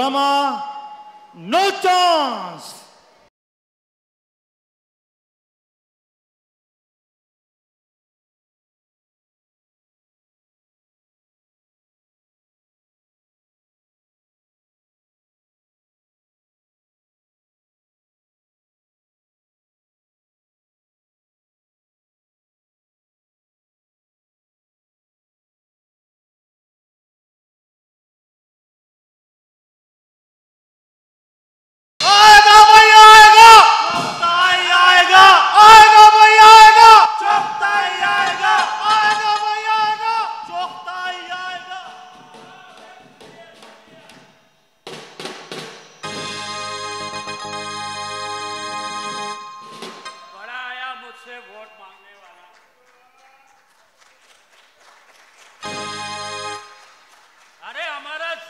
drama, no chance.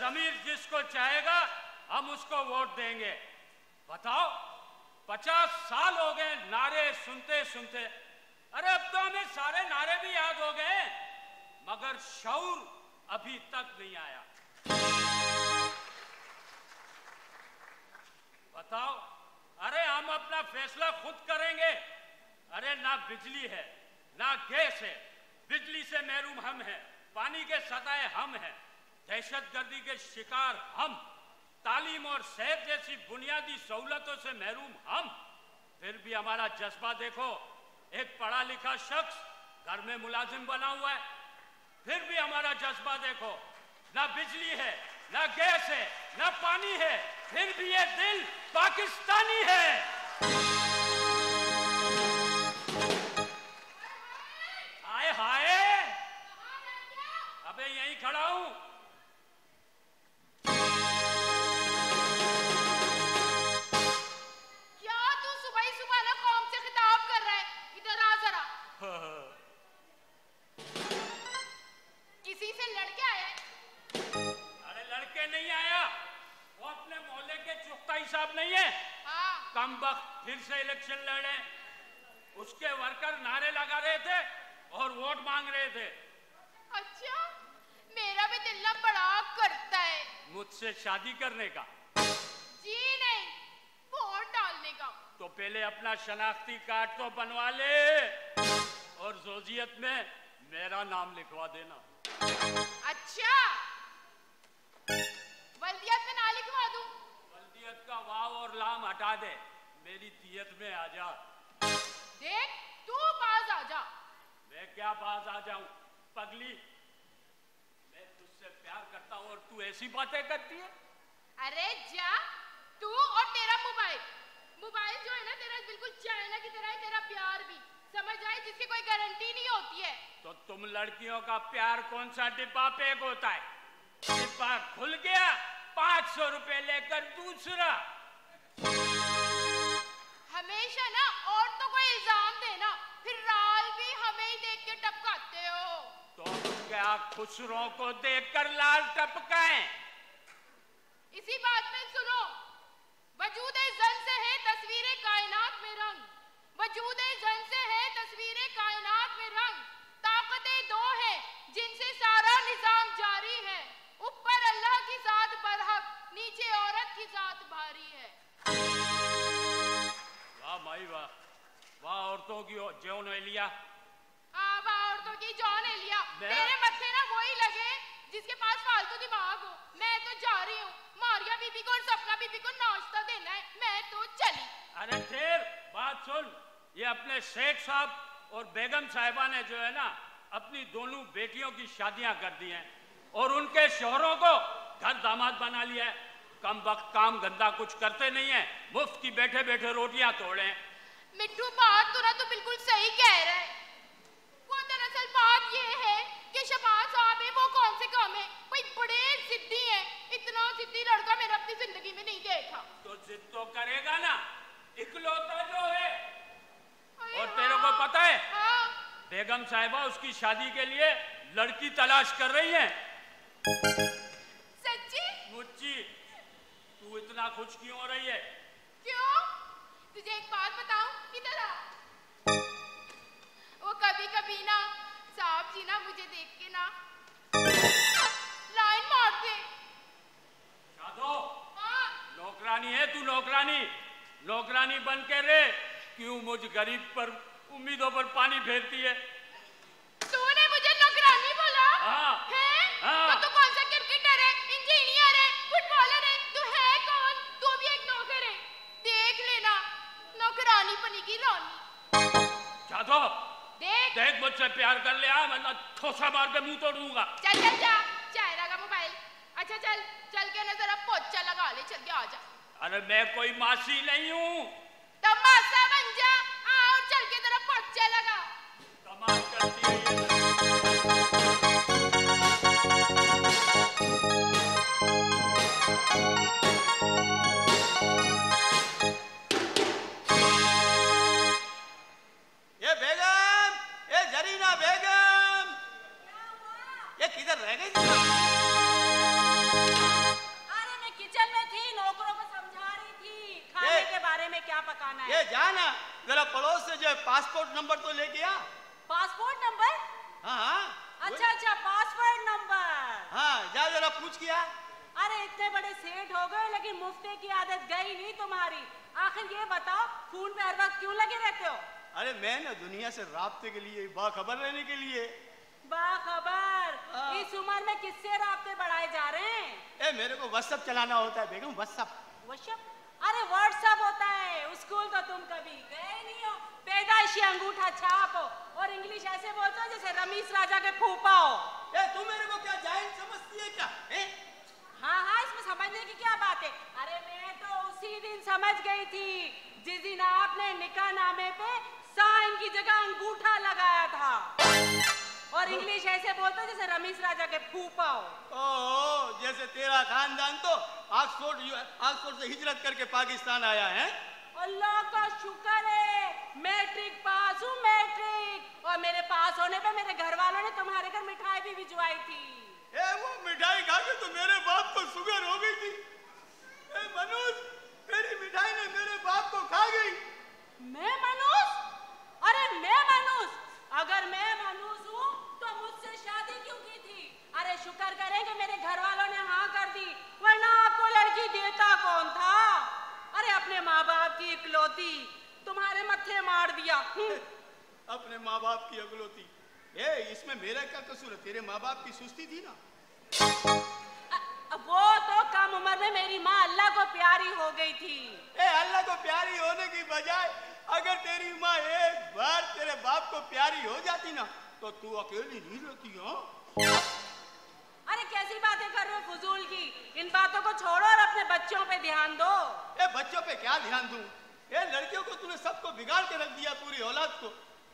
जमीर जिसको चाहेगा हम उसको वोट देंगे। बताओ 50 साल हो गए नारे सुनते सुनते, अरे अब तो हमें सारे नारे भी याद हो गए, मगर शऊर अभी तक नहीं आया। बताओ, अरे हम अपना फैसला खुद करेंगे। अरे ना बिजली है ना गैस है, बिजली से महरूम हम हैं, पानी के सताए हम हैं, दहशतगर्दी के शिकार हम, तालीम और सेहत जैसी बुनियादी सहूलतों से महरूम हम। फिर भी हमारा जज्बा देखो, एक पढ़ा लिखा शख्स घर में मुलाजिम बना हुआ है, फिर भी हमारा जज्बा देखो, ना बिजली है ना गैस है ना पानी है, फिर भी ये दिल पाकिस्तानी है। हाय हाय, अबे यहीं खड़ा हूं। क्या तू सुबह ही सुबह ना कौम से खिताब कर रहा है? इधर आ जरा। किसी से लड़के आया है? अरे लड़के नहीं आया, वो अपने मोहल्ले के चुगताई साहब नहीं है, हाँ। कमबख्त फिर से इलेक्शन लड़े, उसके वर्कर नारे लगा रहे थे और वोट मांग रहे थे। अच्छा, मेरा भी दिल ना बड़ा करता है मुझसे शादी करने का। जी नहीं, वोट डालने का। तो पहले अपना शनाख्ती कार्ड तो बनवा ले और जोजियत में मेरा नाम लिखवा देना। अच्छा, वल्दियत में ना लिखवा दूं? वल्दियत का वाव और लाम हटा दे, मेरी दियत में आ जा। देख, तू बाज आ जा। मैं क्या बाज आ जाऊं पगली, मैं तुझसे प्यार करता हूं और तू ऐसी बातें करती है। अरे जा, तू और तेरा मोबाइल जो है ना तेरा, बिल्कुल चाइना की तरह है तेरा प्यार भी, समझ आए, जिसकी कोई गारंटी नहीं होती है। तो तुम लड़कियों का प्यार कौन सा डिब्बा पैक होता है, डिब्बा खुल गया 500 रुपए लेकर दूसरा। हमेशा ना औरतों को इल्जाम देना, फिर लाल भी हमें ही देख के टपकाते हो। तो क्या खुसरों को देखकर लाल टपकाएं? इसी बात में सुनो, वजूदे जन से है तस्वीरें कायनात में रंग, वजूदे जन से है तस्वीरें कायनात में रंग, ताकतें दो है जिनसे सारा निजाम जारी है, ऊपर अल्लाह की जात बरहक, नीचे औरत की जात भारी है। वाह माई वाह, वाह औरतों की जौन एलिया। वाह औरतों की जौन एलिया। तेरे मत्थे ना वही लगे जिसके पास फालतू दिमाग हो। मैं तो जा रही हूँ, मारिया बीबी को और सपना बीबी को नाश्ता देना है, मैं तो चली। अरे ठहर, बात सुन, ये अपने शेख साहब और बेगम साहिबा ने जो है ना अपनी दोनों बेटियों की शादियां कर दी हैं और उनके शोहरों को घर दामाद बना लिया है। कम वक्त काम धंधा कुछ करते नहीं है, मुफ्त की बैठे बैठे रोटियां तोड़े। मिट्टू, बात तो ना तो बिल्कुल सही कह रहा है। वो दरअसल बात ये है कि शहबाज साहब है वो कौन से काम है, कोई बड़े जिद्दी है, इतना जिद्दी लड़का मैंने अपनी जिंदगी में नहीं देखा। तो जिद तो करेगा ना, इकलौता जो है। और तेरे को पता है, हाँ? बेगम साहिबा उसकी शादी के लिए लड़की तलाश कर रही है। सच्ची? मुच्ची, तू इतना खुश क्यों हो रही है? क्यों? तुझे एक बात बताऊं, इधर आ। वो कभी कभी ना साहब जी ना मुझे देख के ना लाइन मारते। शादो, नौकरानी, नौकरानी बन के रे क्यों मुझ गरीब पर उम्मीदों पर पानी फेरती है? तूने मुझे नौकरानी बोला? हाँ। है? हाँ। तो तू कौन सा क्रिकेटर है, इंजीनियर है, फुटबॉलर है? तू है कौन? तू भी एक नौकर है। देख लेना, नौकरानी बनेगी रानी। जादो, देख देख मुझसे प्यार कर ले, वरना ठोसा मार के मुंह तोड़ दूंगा। चल चल जा, चाय लगा मोबाइल। अच्छा चल, चल के ना जरा पोछा लगा ले, चल के आ जा। अरे मैं कोई मासी नहीं हूँ। तो मासा बन जा, आ और चल के जरा पोछा लगा। कमाल करती है ये बेगम, ये जरीना बेगम, ये किधर रह गई थी? अरे मैं किचन में थी, नौकरों को समझा रही थी खाने के बारे में क्या पकाना है। ये जाना जरा पड़ोस से जो पासपोर्ट नंबर तो लेके आ। Passport number? हाँ हाँ अच्छा पासपोर्ट नंबर। हाँ, जा जरा पूछ किया। अरे इतने बड़े सेठ हो गए लेकिन मुफ्ते की आदत गई नहीं तुम्हारी। आखिर ये बताओ फोन पे हर वक्त क्यों लगे रहते हो? अरे मैं ना दुनिया से राब्ते के लिए, बाखबर रहने के लिए। बाखबर? हाँ। इस उम्र में किससे राब्ते बढ़ाए जा रहे हैं? ए मेरे को व्हाट्सएप चलाना होता है बेगम, व्हाट्सएप। व्हाट्सएप? अरे व्हाट्सएप होता है, स्कूल तो तुम कभी गए नहीं हो। पैदाइशी अंगूठा छाप हो और इंग्लिश ऐसे बोलते हो जैसे रमीश राजा के फूफा हो। ए तू मेरे को क्या जाहिल समझती है क्या? हाँ हाँ, इसमें समझने की क्या बात है? अरे मैं तो उसी दिन समझ गई थी जिस दिन आपने निकाह नामे पे साइन की जगह अंगूठा लगाया था और इंग्लिश ऐसे बोलते हो जैसे रमीश राजा के फूफा हो। ओह, जैसे तेरा खानदान तो ऑक्सफोर्ड से हिजरत करके पाकिस्तान आया है। अल्लाह का शुक्र है मैट्रिक पास हूँ, मैट्रिक। और मेरे पास होने पे मेरे घर वालों ने तुम्हारे घर मिठाई भी भिजवाई थी। ए वो मिठाई खा के तो मेरे बाप को शुगर हो गई थी। ए मनोज, तेरी मिठाई ने मेरे बाप को खा गई। मैं मनूस? अरे मैं मनूस? अगर मैं मनूस हूँ तो मुझसे शादी क्यों की थी? अरे शुक्र करें कि मेरे घर वालों ने हाँ कर दी, वरना आपको लड़की देता कौन था? अरे अपने माँ बाप की इकलौती तुम्हारे मत्थे मार दिया। अपने माँ बाप की अगलोती। ए इसमें मेरा क्या कसूर है? तेरे माँ बाप की सुस्ती थी ना। वो तो कम उम्र में मेरी माँ अल्लाह को प्यारी हो गई थी। ए अल्लाह को प्यारी होने की बजाय अगर तेरी माँ एक बार तेरे बाप को प्यारी हो जाती ना तो तू अकेली नहीं रहती। हाँ, अरे कैसी बातें कर रहे हो फजूल की? इन बातों को छोड़ो और अपने बच्चों पे ध्यान दो। ए बच्चों पे क्या ध्यान दूं? ए लड़कियों को तूने सबको बिगाड़ के रख दिया, पूरी औलाद को।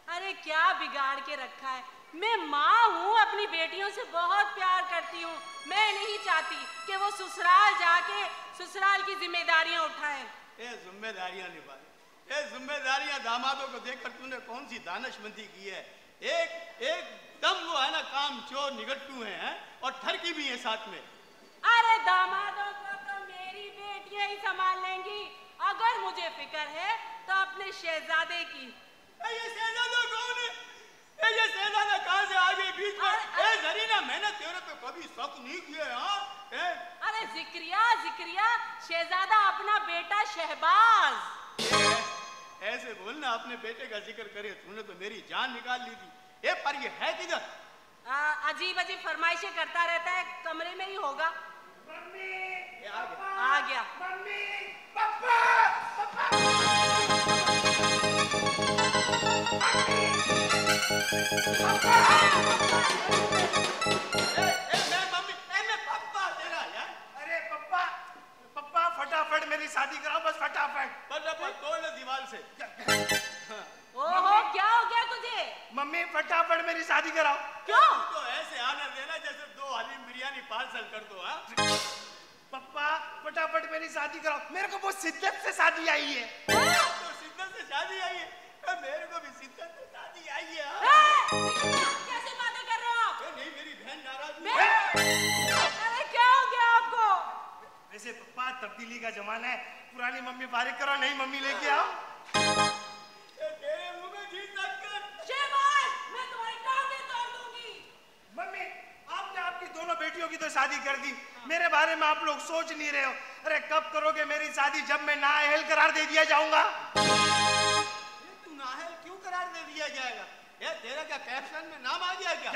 अरे क्या बिगाड़ के रखा है? मैं माँ हूँ, अपनी बेटियों से बहुत प्यार करती हूँ। मैं नहीं चाहती कि वो ससुराल जाके ससुराल की जिम्मेदारियाँ उठाएं। ए जिम्मेदारियां निभा। ए जिम्मेदारियां दामादों को देखकर तूने कौन सी दानिशमंदी की है? एकदम वो है ना काम चोर निगट्टू हैं और ठरकी भी है साथ में। अरे दामादों को तो मेरी बेटियां ही संभाल लेंगी। अगर मुझे फिक्र है तो अपने शहजादे की। ये शहजादा कौन है? ये शहजादा कहाँ से आ गए बीच में? ए जरीना, मैंने तेरे पे कभी शक नहीं किया। हाँ अरे जिक्रिया शहजादा अपना बेटा शहबाज। ऐसे बोलना, अपने बेटे का जिक्र करे। तूने तो मेरी जान निकाल ली थी। ए पर ये है किधर? अजीब अजीब फरमाइशें करता रहता है, कमरे में ही होगा। ये आ गया। मम्मी, पापा, पापा। मैं पापा तेरा यार। अरे पप्पा फटाफट मेरी शादी कराओ, बस फटाफट। फटाफट तोड़ ले दीवार से। ओहो क्या हो गया तुझे? मम्मी फटाफट मेरी शादी कराओ। क्यों? तो ऐसे आना देना जैसे 2 हलीम बिरयानी पार्सल कर दो। हाँ पप्पा फटाफट मेरी शादी कराओ, मेरे को बहुत शिद्दत से शादी आई है। तो शिद्दत से शादी आई है? मेरे को भी शिद्दत से शादी आई है। कैसे बातें कर रहे हो आप? नहीं, मेरी बहन नाराज है। अरे क्या हो गया आपको? वैसे पप्पा तब्दीली का जमाना है, पुरानी मम्मी फारिग करो, नई मम्मी लेके आओ। तेरे मुंह में जी कर। शहबाज, मैं तुम्हारी टांगें तोड़ दूंगी। मम्मी आपने आपकी दोनों बेटियों की तो शादी कर दी, मेरे बारे में आप लोग सोच नहीं रहे हो। अरे कब करोगे मेरी शादी, जब मैं नाअहल करार दे दिया जाऊंगा? तू नाअहल क्यों करार दे दिया जाएगा? ये तेरा क्या कैप्शन में नाम आ गया क्या?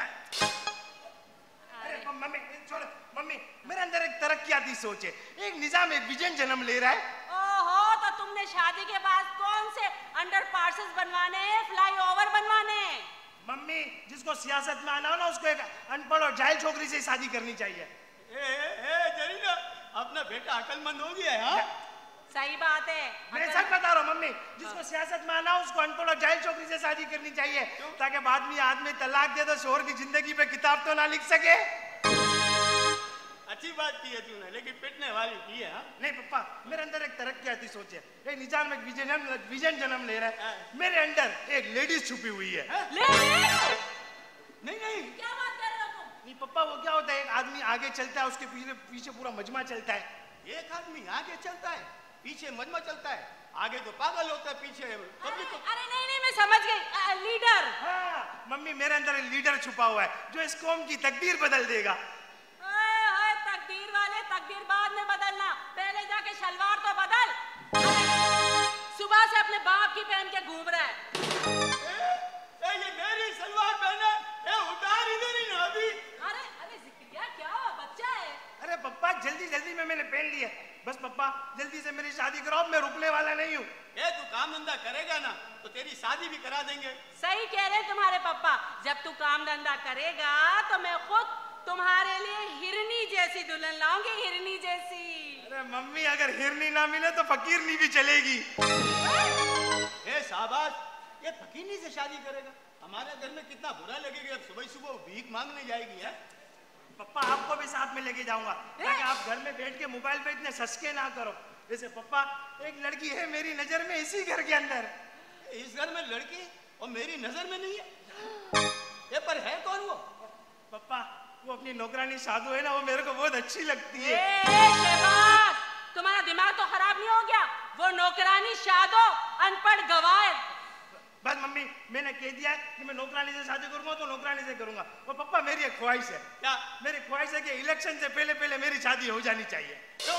अरे मम्मी छोड़, मम्मी मेरे अंदर एक तरक्याती सोच है, एक निजाम एक विजन जन्म ले रहा है। ओहो, तो तुमने शादी के बाद कौन से अंडर पासेस बनवाने हैं, फ्लाईओवर बनवाने हैं? मम्मी जिसको सियासत में आना हो ना, उसको एक अनपढ़ और जाहिल छोकरी से शादी करनी चाहिए। जरीना, अपना बेटा अकलमंद हो गया है। हाँ? सही बात है। मैं सच बता रहा हूँ मम्मी, जिसको सियासत में आना हो उसको अनपढ़ और जाहिल छोकरी से शादी करनी चाहिए, ताकि बाद में आदमी तलाक दे तो शोहर की जिंदगी पे किताब तो ना लिख सके। अच्छी बात की है तूने, लेकिन पिटने वाली की है। हाँ? नहीं पापा, मेरे अंदर एक तरक्याती सोच है, एक निजाम एक विजन जन्म ले रहा है। मेरे अंदर एक लेडीज छुपी हुई है। नहीं नहीं, क्या बात कर रहे हो तुम? नहीं पप्पा, वो क्या होता है, एक आदमी आगे चलता है, उसके पीछे पीछे पूरा मजमा चलता है। एक आदमी आगे चलता है, पीछे मजमा चलता है। आगे तो पागल होता है, पीछे अरे नहीं नहीं, मैं समझ गई, लीडर। हाँ मम्मी, मेरे अंदर एक लीडर छुपा हुआ है जो इस कौम की तकदीर बदल देगा। तकदीर वाले, तकदीर बाद में बदलना, पहले जाके शलवार तो बदल। सुबह से अपने बाप की पहन के घूम रहा है। ये मेरी सलवार पहने, उतार इधर ही ना अभी। अरे अरे जिक्रिया, क्या हुआ, बच्चा है? अरे पप्पा जल्दी जल्दी में मैंने पहन ली है, बस पप्पा जल्दी से मेरी शादी कराओ, मैं रुकने वाला नहीं हूँ। तू काम धंधा करेगा ना तो तेरी शादी भी करा देंगे। सही कह रहे तुम्हारे पापा, जब तू काम धंधा करेगा तो मैं खुद तुम्हारे लिए हिरनी जैसी दुल्हन लाऊंगी, हिरनी जैसी। अरे मम्मी, अगर हिरनी ना मिले तो फकीरनी भी चलेगी। शाबाश, ये फकीरनी से शादी करेगा? हमारे घर में कितना बुरा लगेगा जब सुबह सुबह भीख मांगने जाएगी। है पप्पा, आपको भी साथ में लेके जाऊंगा, ताकि आप घर में बैठ के मोबाइल पे इतने सस्के ना करो। जैसे पप्पा, एक लड़की है मेरी नजर में इसी घर के अंदर। इस घर में लड़की और मेरी नजर में नहीं है? ये पर है कौन वो? पप्पा, वो अपनी नौकरानी शादू है ना, वो मेरे को बहुत अच्छी लगती है। शहबाज, तुम्हारा दिमाग तो खराब नहीं हो गया? वो नौकरानी शादो अनपढ़ गवार। बस मम्मी, मैंने कह दिया है कि मैं नौकरानी से शादी करूंगा तो नौकरानी से करूंगा। और पप्पा, मेरी एक ख्वाहिश है। क्या? मेरी ख्वाहिश है कि इलेक्शन से पहले पहले मेरी शादी हो जानी चाहिए। तो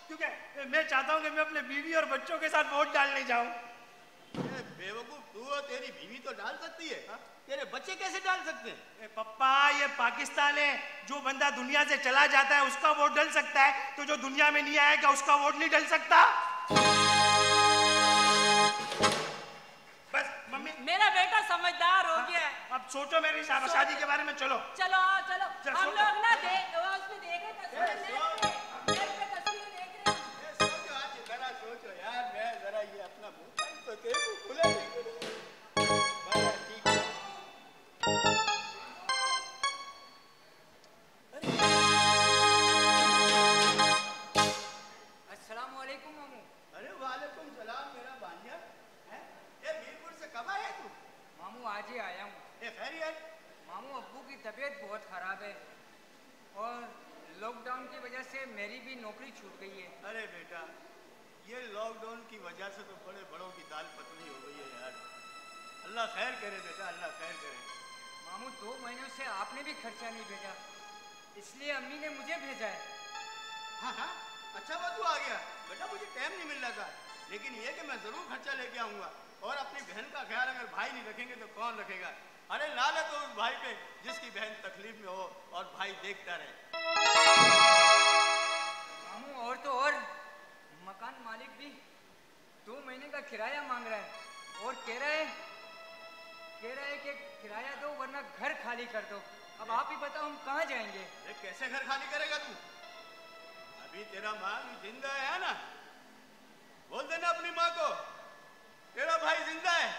क्योंकि मैं चाहता हूँ कि मैं अपने बीवी और बच्चों के साथ वोट डालने जाऊँ। बेवकूफ, तू और तेरी बीवी तो डाल सकती है, हा? तेरे बच्चे कैसे डाल सकते हैं? पप्पा, ये पाकिस्तान है, जो बंदा दुनिया से चला जाता है उसका वोट डल सकता है, तो जो दुनिया में नहीं आएगा उसका वोट नहीं डल सकता। बस मम्मी, मेरा बेटा समझदार हो गया है। अब सोचो मेरी शादी के बारे में। चलो चलो चलो, हम लोग ना उसमें देख रहे तस्वीर, नेट पे तस्वीर देख रहे हैं। सोचो, आज जरा सोचो यार, मैं जरा ये अपना मोबाइल तो तेरे को खुला नहीं करूँ। ठीक है। अस्सलाम वालेकुम मामू। अरे वालेकुम सलाम मेरा भांजा। ये मीरपुर से कब आया तू? मामू आज ही आया हूँ। खैरियत? मामू, अब्बू की तबीयत बहुत ख़राब है और लॉकडाउन की वजह से मेरी भी नौकरी छूट गई है। अरे बेटा, ये लॉकडाउन की वजह से तो बड़े बड़ों की दाल पतली हो गई है यार। अल्लाह खैर करे बेटा, अल्लाह खैर करे। मामू, 2 महीनों से आपने भी खर्चा नहीं भेजा, इसलिए अम्मी ने मुझे भेजा है। हाँ हाँ, अच्छा बात तू आ गया बेटा, मुझे टाइम नहीं मिल रहा था, लेकिन ये कि मैं ज़रूर खर्चा लेके आऊँगा। और अपनी बहन का ख्याल अगर भाई नहीं रखेंगे तो कौन रखेगा? अरे लाल है तो उस भाई पे जिसकी बहन तकलीफ में हो और भाई देखता रहे। मामू, और तो और मकान मालिक भी 2 महीने का किराया मांग रहा है और कह रहा है कि किराया दो वरना घर खाली कर दो। अब आप ही बताओ हम कहाँ जाएंगे? कैसे घर खाली करेगा तू? अभी तेरा माँ जिंदा है ना, बोल देना अपनी माँ को तेरा भाई जिंदा है।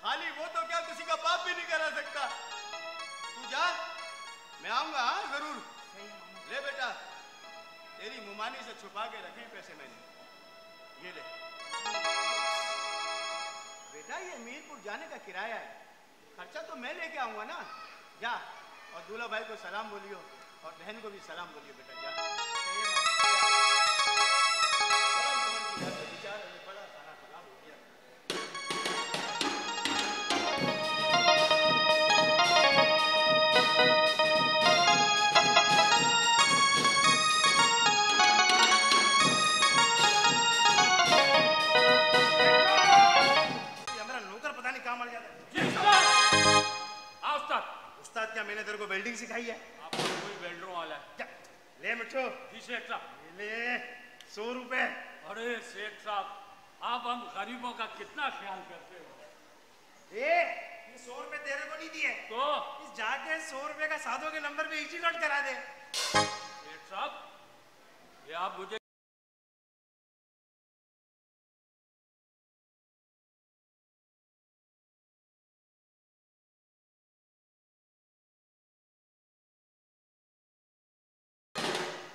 खाली वो तो क्या, किसी का बाप भी नहीं करा सकता। तू जा, मैं आऊंगा। हाँ जरूर। ले बेटा, तेरी मुमानी से छुपा के रखे पैसे मैंने, ये ले बेटा। ये मीरपुर जाने का किराया है, खर्चा तो मैं लेके आऊंगा ना। जा और दूल्हा भाई को सलाम बोलियो और बहन को भी सलाम बोलियो बेटा। जा। मिट्टू। जी सेठ साहब। ले 100 रुपए। अरे सेठ साहब, आप हम गरीबों का कितना ख्याल करते हो। ये 100 रुपए तेरे को नहीं दिए तो इस जाके 100 रुपए का साधो के नंबर पे इजी नोट करा दे। सेठ साहब, ये आप मुझे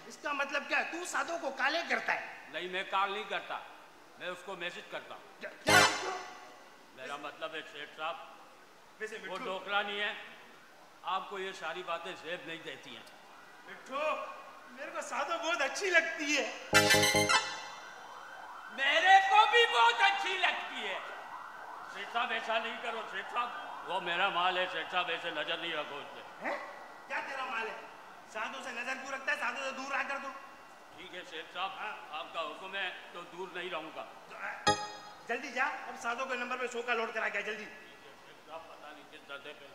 इसका मतलब क्या है? तू साधो को काले करता है? नहीं, मैं काल नहीं करता, मैं उसको मैसेज करता हूँ। क्या? मेरा मतलब है सेठ साहब, वैसे वो डोकला नहीं है, आपको ये सारी बातें जेब नहीं देती हैं। मिट्टू, मेरे को साधो बहुत अच्छी लगती है। मेरे को भी बहुत अच्छी लगती है। सेठ साहब ऐसा नहीं करो सेठ साहब, वो मेरा माल है सेठ साहब, ऐसे नजर नहीं रखो उस पे। क्या तेरा माल है? साधु से नजर क्यों रखता है? साधु से दूर आकर तू। ठीक है सेठ साहब, आपका हुक्म है तो दूर नहीं रहूंगा। जल्दी जा, अब साधु के नंबर पे 100 का लोड करा के जल्दी। सेठ साहब, पता नहीं किस दर्दे पे।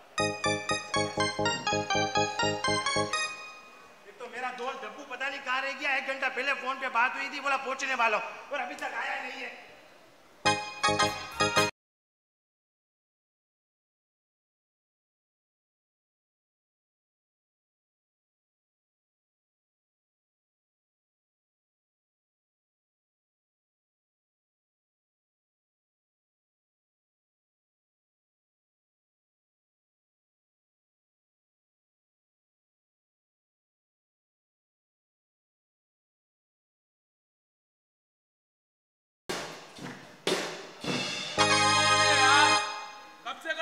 एक तो मेरा दोस्त डब्बू पता नहीं कहाँ रह गया। 1 घंटा पहले फोन पे बात हुई थी, बोला पहुंचने वाला और अभी तक आया नहीं है।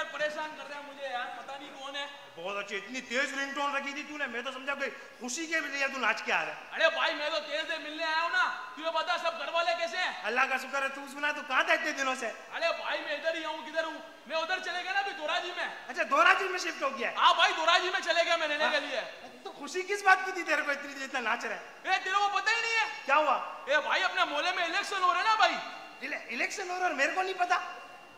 परेशान कर रहा है मुझे यार, पता नहीं कौन है। बहुत अच्छी, इतनी तेज रिंगटोन रखी थी तूने, मैं तो समझा कोई खुशी के लिए तू नाच के आ रहा है। अरे भाई मैं तो तेज से मिलने आया हूँ ना, तुझे पता सब घर वाले कैसे हैं? अल्लाह का शुक्र है, तू सुना तू कहाँ था इतने दिनों से? अरे भाई मैं इधर ही हूँ, किधर हूँ? मैं उधर चले गया ना अभी दोराजी में। अच्छा, दोराजी में शिफ्ट हो गया? हाँ भाई, दोराजी में चले गया मैं रहने के लिए। तो खुशी किस बात की थी तेरे को इतनी इतना नाच रहा है? तेरे को पता ही नहीं है क्या हुआ? भाई अपने मोहल्ले में इलेक्शन हो रहा है ना भाई। इलेक्शन हो रहा है और मेरे को नहीं पता?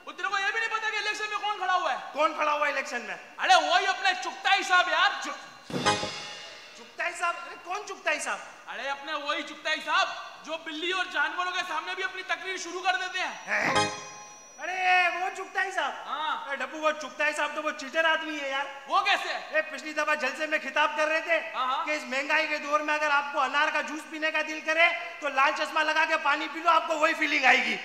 वो तेरे को ये भी नहीं पता कि इलेक्शन में कौन खड़ा हुआ है? कौन खड़ा हुआ है इलेक्शन में? अरे वही अपने चुगताई साहब यार। चुगताई साहब? अरे कौन चुगताई साहब? अरे अपने वही चुगताई साहब जो बिल्ली और जानवरों के सामने भी अपनी तकरीर शुरू कर देते हैं। अरे वो चुगताई साहब? हाँ। डब्बू, वो चुगताई साहब तो वो चीटर आदमी है यार। वो कैसे? पिछली दफा जलसे में खिताब कर रहे थे कि इस महंगाई के दौर में अगर आपको अनार का जूस पीने का दिल करे तो लाल चश्मा लगा के पानी पी लो, आपको वही फीलिंग आएगी।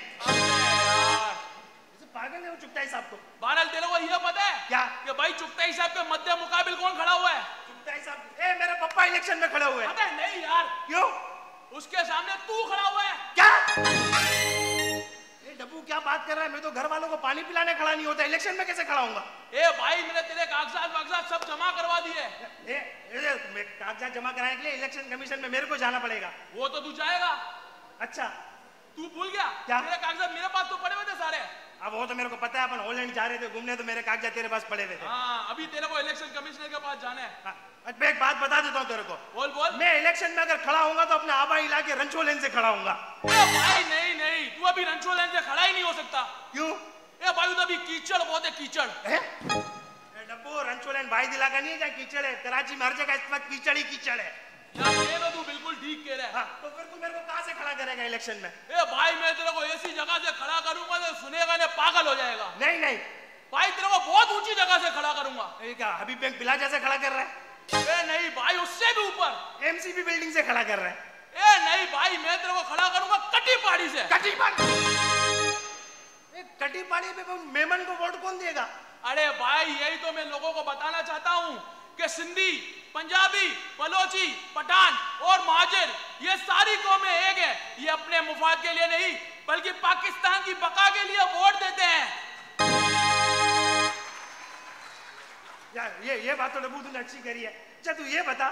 पागल है वो चुगताई साहब को। बहरहाल तेरे को ये पता है क्या कि भाई चुगताई साहब के मध्य मुकाबिल कौन खड़ा हुआ है? चुगताई साहब? मेरे पप्पा इलेक्शन में खड़े हुए हैं। अबे नहीं यार। क्यों? उसके सामने तू खड़ा हुआ है। क्या? डब्बू क्या बात कर रहा है? मैं तो घर वालों को पानी पिलाने खड़ा नहीं होता, इलेक्शन में कैसे खड़ा होऊंगा? भाई मैंने तेरे कागजात सब जमा करवा दिए। कागजात जमा कराने के लिए इलेक्शन कमीशन में मेरे को जाना पड़ेगा? वो तो तू जाएगा। अच्छा, तू भूल गया? क्या? तेरे कागजात मेरे पास तो पड़े हुए थे सारे। अब वो तो मेरे को पता है, अपन हॉलैंड जा रहे थे घूमने तो मेरे कागजात तेरे पास पड़े हुए थे। हाँ, अभी तेरे को इलेक्शन कमिश्नर के पास जाना है। मैं एक बात बता देता हूँ तेरे को। बोल बोल। मैं इलेक्शन में अगर खड़ा होऊंगा तो अपने आबा इलाके रंचोलेन से खड़ा होऊंगा। भाई नहीं, तू अभी रंचोलेन से खड़ा ही नहीं हो सकता। क्यों? भाई उधर अभी कीचड़ बहुत है, कीचड़। डब्बू, रंचोलेन भाई दिला का नहीं है जहाँ कीचड़ है। कराची में हर जगह इस वक्त कीचड़ ही कीचड़ है। ये तो तू बिल्कुल ठीक कह रहा है। तो फिर तू मेरे को कहाँ से खड़ा करेगा इलेक्शन में? भाई मैं तेरे को ऐसी जगह से खड़ा करूंगा तो सुनेगा ने पागल हो जाएगा। नहीं भाई तेरे को बहुत ऊंची जगह से खड़ा करूंगा। क्या हबीब बैंक प्लाजा से खड़ा कर रहा है? नहीं भाई, उससे भी ऊपर एमसीबी बिल्डिंग से खड़ा कर रहा है? नहीं भाई, मैं तेरे को खड़ा करूंगा कटी पहाड़ी से। कटी पहाड़ी पे मेमन को वोट कौन देगा? अरे भाई यही तो मैं लोगों को बताना चाहता हूँ कि सिंधी, पंजाबी, बलोची, पठान और महाजिर ये सारी कौमें एक है। ये अपने मुफाद के लिए नहीं बल्कि पाकिस्तान की बका के लिए वोट देते हैं। यार ये बात तो डब्बू तूने अच्छी करी है। अच्छा तू ये बता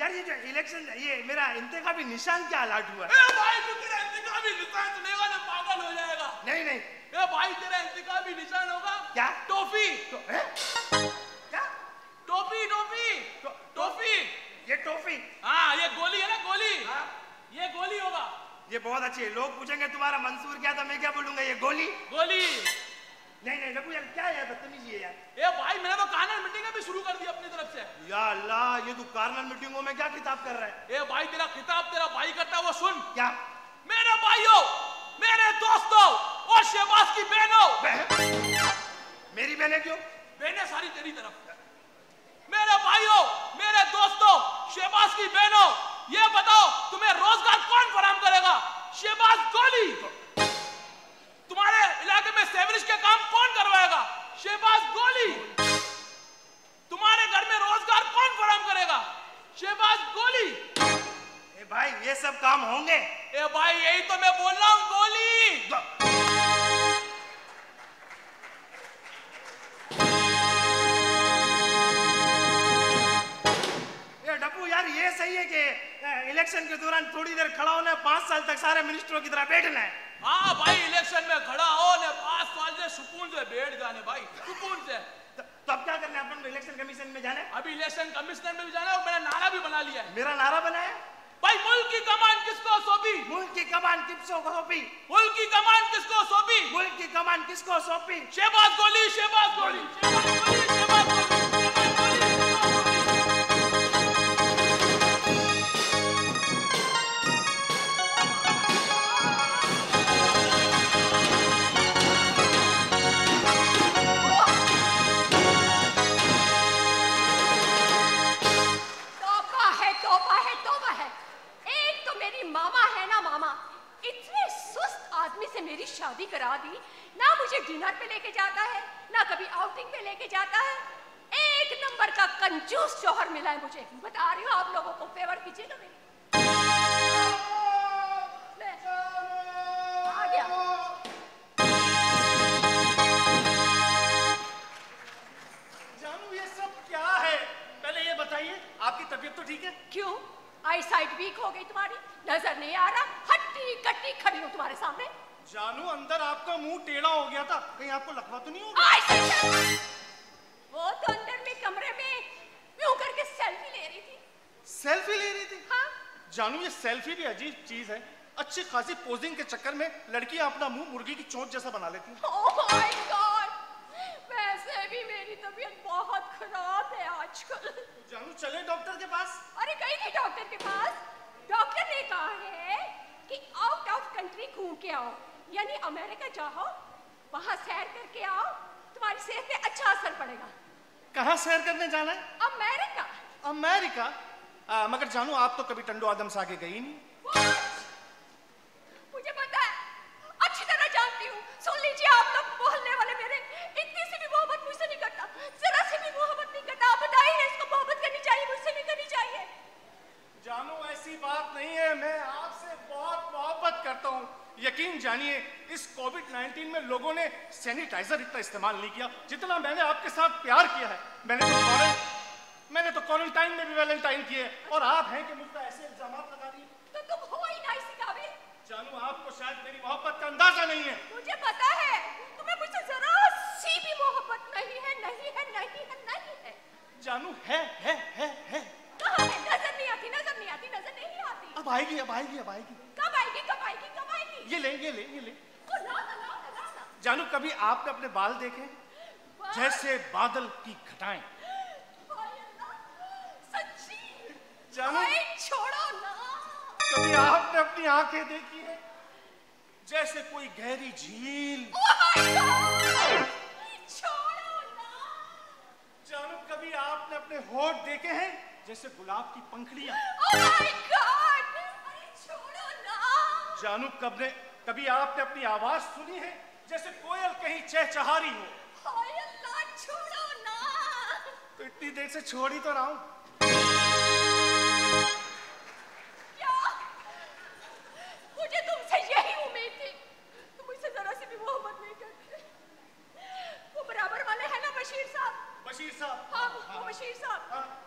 यार, ये जो इलेक्शन, ये मेरा इंतखाबी निशान क्या अलाट हुआ है? भाई तू तेरा इंतखाबी निशान सुनेगा ना पागल हो जाएगा। नहीं भाई तेरा इंतखाबी निशान होगा क्या? टॉफी। क्या? टॉफी। ये टॉफी? हाँ, ये गोली है ना, गोली। ये गोली होगा। ये बहुत अच्छी है। लोग पूछेंगे तुम्हारा मंसूर क्या, तो मैं क्या बोलूंगा? ये गोली। नहीं डब्बू यार, क्या यार बदतमीजी है यार। ए भाई मैंने तो कार्नर मीटिंग भी शुरू कर दी अपनी तरफ से। या अल्लाह, ये तू कार्नर मीटिंगों में क्या खिताब कर रहा है? ए भाई तेरा खिताब तेरा भाई करता है वो सुन। क्या? मेरे भाइयों, मेरे दोस्तों और शहबाज की बहनों। मेरी बहनें क्यों? बहनें सारी तेरी तरफ। मेरे भाइयों, मेरे दोस्तों, शहबाज की बहनों, ये बताओ तुम्हें रोजगार कौन फराहम करेगा? शहबाज गोली। तुम्हारे इलाके में सेवरेज के काम कौन करवाएगा? शहबाज गोली। तुम्हारे घर में रोजगार कौन फराहम करेगा? शहबाज गोली। ए भाई ये सब काम होंगे? ए भाई यही तो मैं बोल रहा हूं, गोली। डब्बू यार, ये सही है कि इलेक्शन के दौरान थोड़ी देर खड़ा होना है, 5 साल तक सारे मिनिस्टरों की तरह बैठना है। हाँ भाई, इलेक्शन में खड़ा हो ने 5 साल से सुकून से बैठ जाने भाई, सुकून से। तो अब क्या करना है? अपन को इलेक्शन कमीशन में जाना है? अभी इलेक्शन कमिश्नर में भी जाना है और मैंने नारा भी बना लिया है। मेरा नारा बना है भाई, मुल्क की कमान किसको सौंपी? मुल्क की कमान किसको सौंपी? मुल्क की कमान किसको सौंपी? मुल्क की कमान किसको सौंपी? शहबाज गोली, शहबाज गोली, शहबाज गोली, शहबाज गोली। मेरी शादी करा दी ना, मुझे डिनर पे लेके जाता है ना कभी आउटिंग पे लेके जाता है। एक नंबर का कंजूस शौहर मिला है मुझे। बता रही हूँ, आप लोगों को फेवर कीजिएगा मेरी। आ गया। जानू ये सब क्या है? पहले ये बताइए, आपकी तबीयत तो ठीक है? क्यों, आई साइट वीक हो गई तुम्हारी? नजर नहीं आ रहा? हट्टी कट्टी खड़ी हूँ तुम्हारे सामने। जानू अंदर आपका मुंह टेढ़ा हो गया था, कहीं आपको लकवा तो नहीं हो गया? वो तो अंदर में कमरे में यूं करके सेल्फी ले रही थी। सेल्फी ले रही थी? हाँ। जानू ये सेल्फी भी अजीब चीज है। अच्छी खासी पोजिंग के चक्कर में लड़कियां अपना मुंह मुर्गी की चोंच जैसा बना लेती हैं। ओह माय गॉड, वैसे भी मेरी तबीयत बहुत खराब है आजकल। जानू चले डॉक्टर के पास? अरे गई थी डॉक्टर के पास। डॉक्टर ने कहा है कि आउट ऑफ कंट्री घूम के आओ, यानी अमेरिका जाओ, वहां सैर करके आओ, तुम्हारी सेहत पे अच्छा असर पड़ेगा। कहाँ सैर करने जाना है? अमेरिका। अमेरिका? मगर जानू आप तो कभी टंडो आदम से आगे गई नहीं। मुझे पता है, अच्छी तरह जानती हूँ। सुन लीजिए आप लोग मोहल्ले वाले, मेरे इतनी सी भी मोहब्बत मुझसे नहीं करता, जरा सी भी मोहब्बत नहीं करता। आप बताइए, इसको मोहब्बत करनी चाहिए, मुझसे नहीं करनी चाहिए? जानू ऐसी बात नहीं है, मैं आपसे बहुत मोहब्बत करता हूँ। यकीन जानिए, इस कोविड-19 में लोगों ने सैनिटाइजर इतना इस्तेमाल नहीं किया जितना मैंने आपके साथ प्यार किया है। मैंने तो क्वारंटाइन में भी वैलेंटाइन किए, और आप हैं कि मुझ पर ऐसे इल्जाम लगा दिए। तो तुम हो ही ना इसी काबिल। जानू आपको शायद मेरी मोहब्बत का अंदाजा नहीं है। मुझे पता है, तुम्हें मुझसे जरा सी भी मोहब्बत नहीं है, नहीं है, नहीं है, नहीं है। जानू है। कहाँ है? नजर नहीं आती, नजर नहीं आती, नजर नहीं आती। अब आएगी, अब आएगी, अब आएगी। कब आएगी, कब आएगी, कब आएगी? ये ले। ओ ना। जानू कभी आपने अपने बाल देखे? जैसे बादल की घटाएं। सच्ची? जानू छोड़ो ना। कभी आपने अपनी आंखें देखी है? जैसे कोई गहरी झील। छोड़ो ना। जानू कभी आपने अपने होठ देखे हैं? जैसे गुलाब की पंखड़ियां। अरे छोड़ो ना। जानू कभी आपने अपनी आवाज सुनी है? जैसे कोयल कहीं चहचहा रही हो। छोड़ो ना। तो इतनी देर से छोड़ ही तो रहा हूं। क्या? मुझे तुमसे यही उम्मीद थी, तुम मुझसे जरा सी भी मोहब्बत नहीं करते। वो बराबर वाले हैं ना बशीर साहब? बशीर साहब? हाँ, वो बशीर साहब।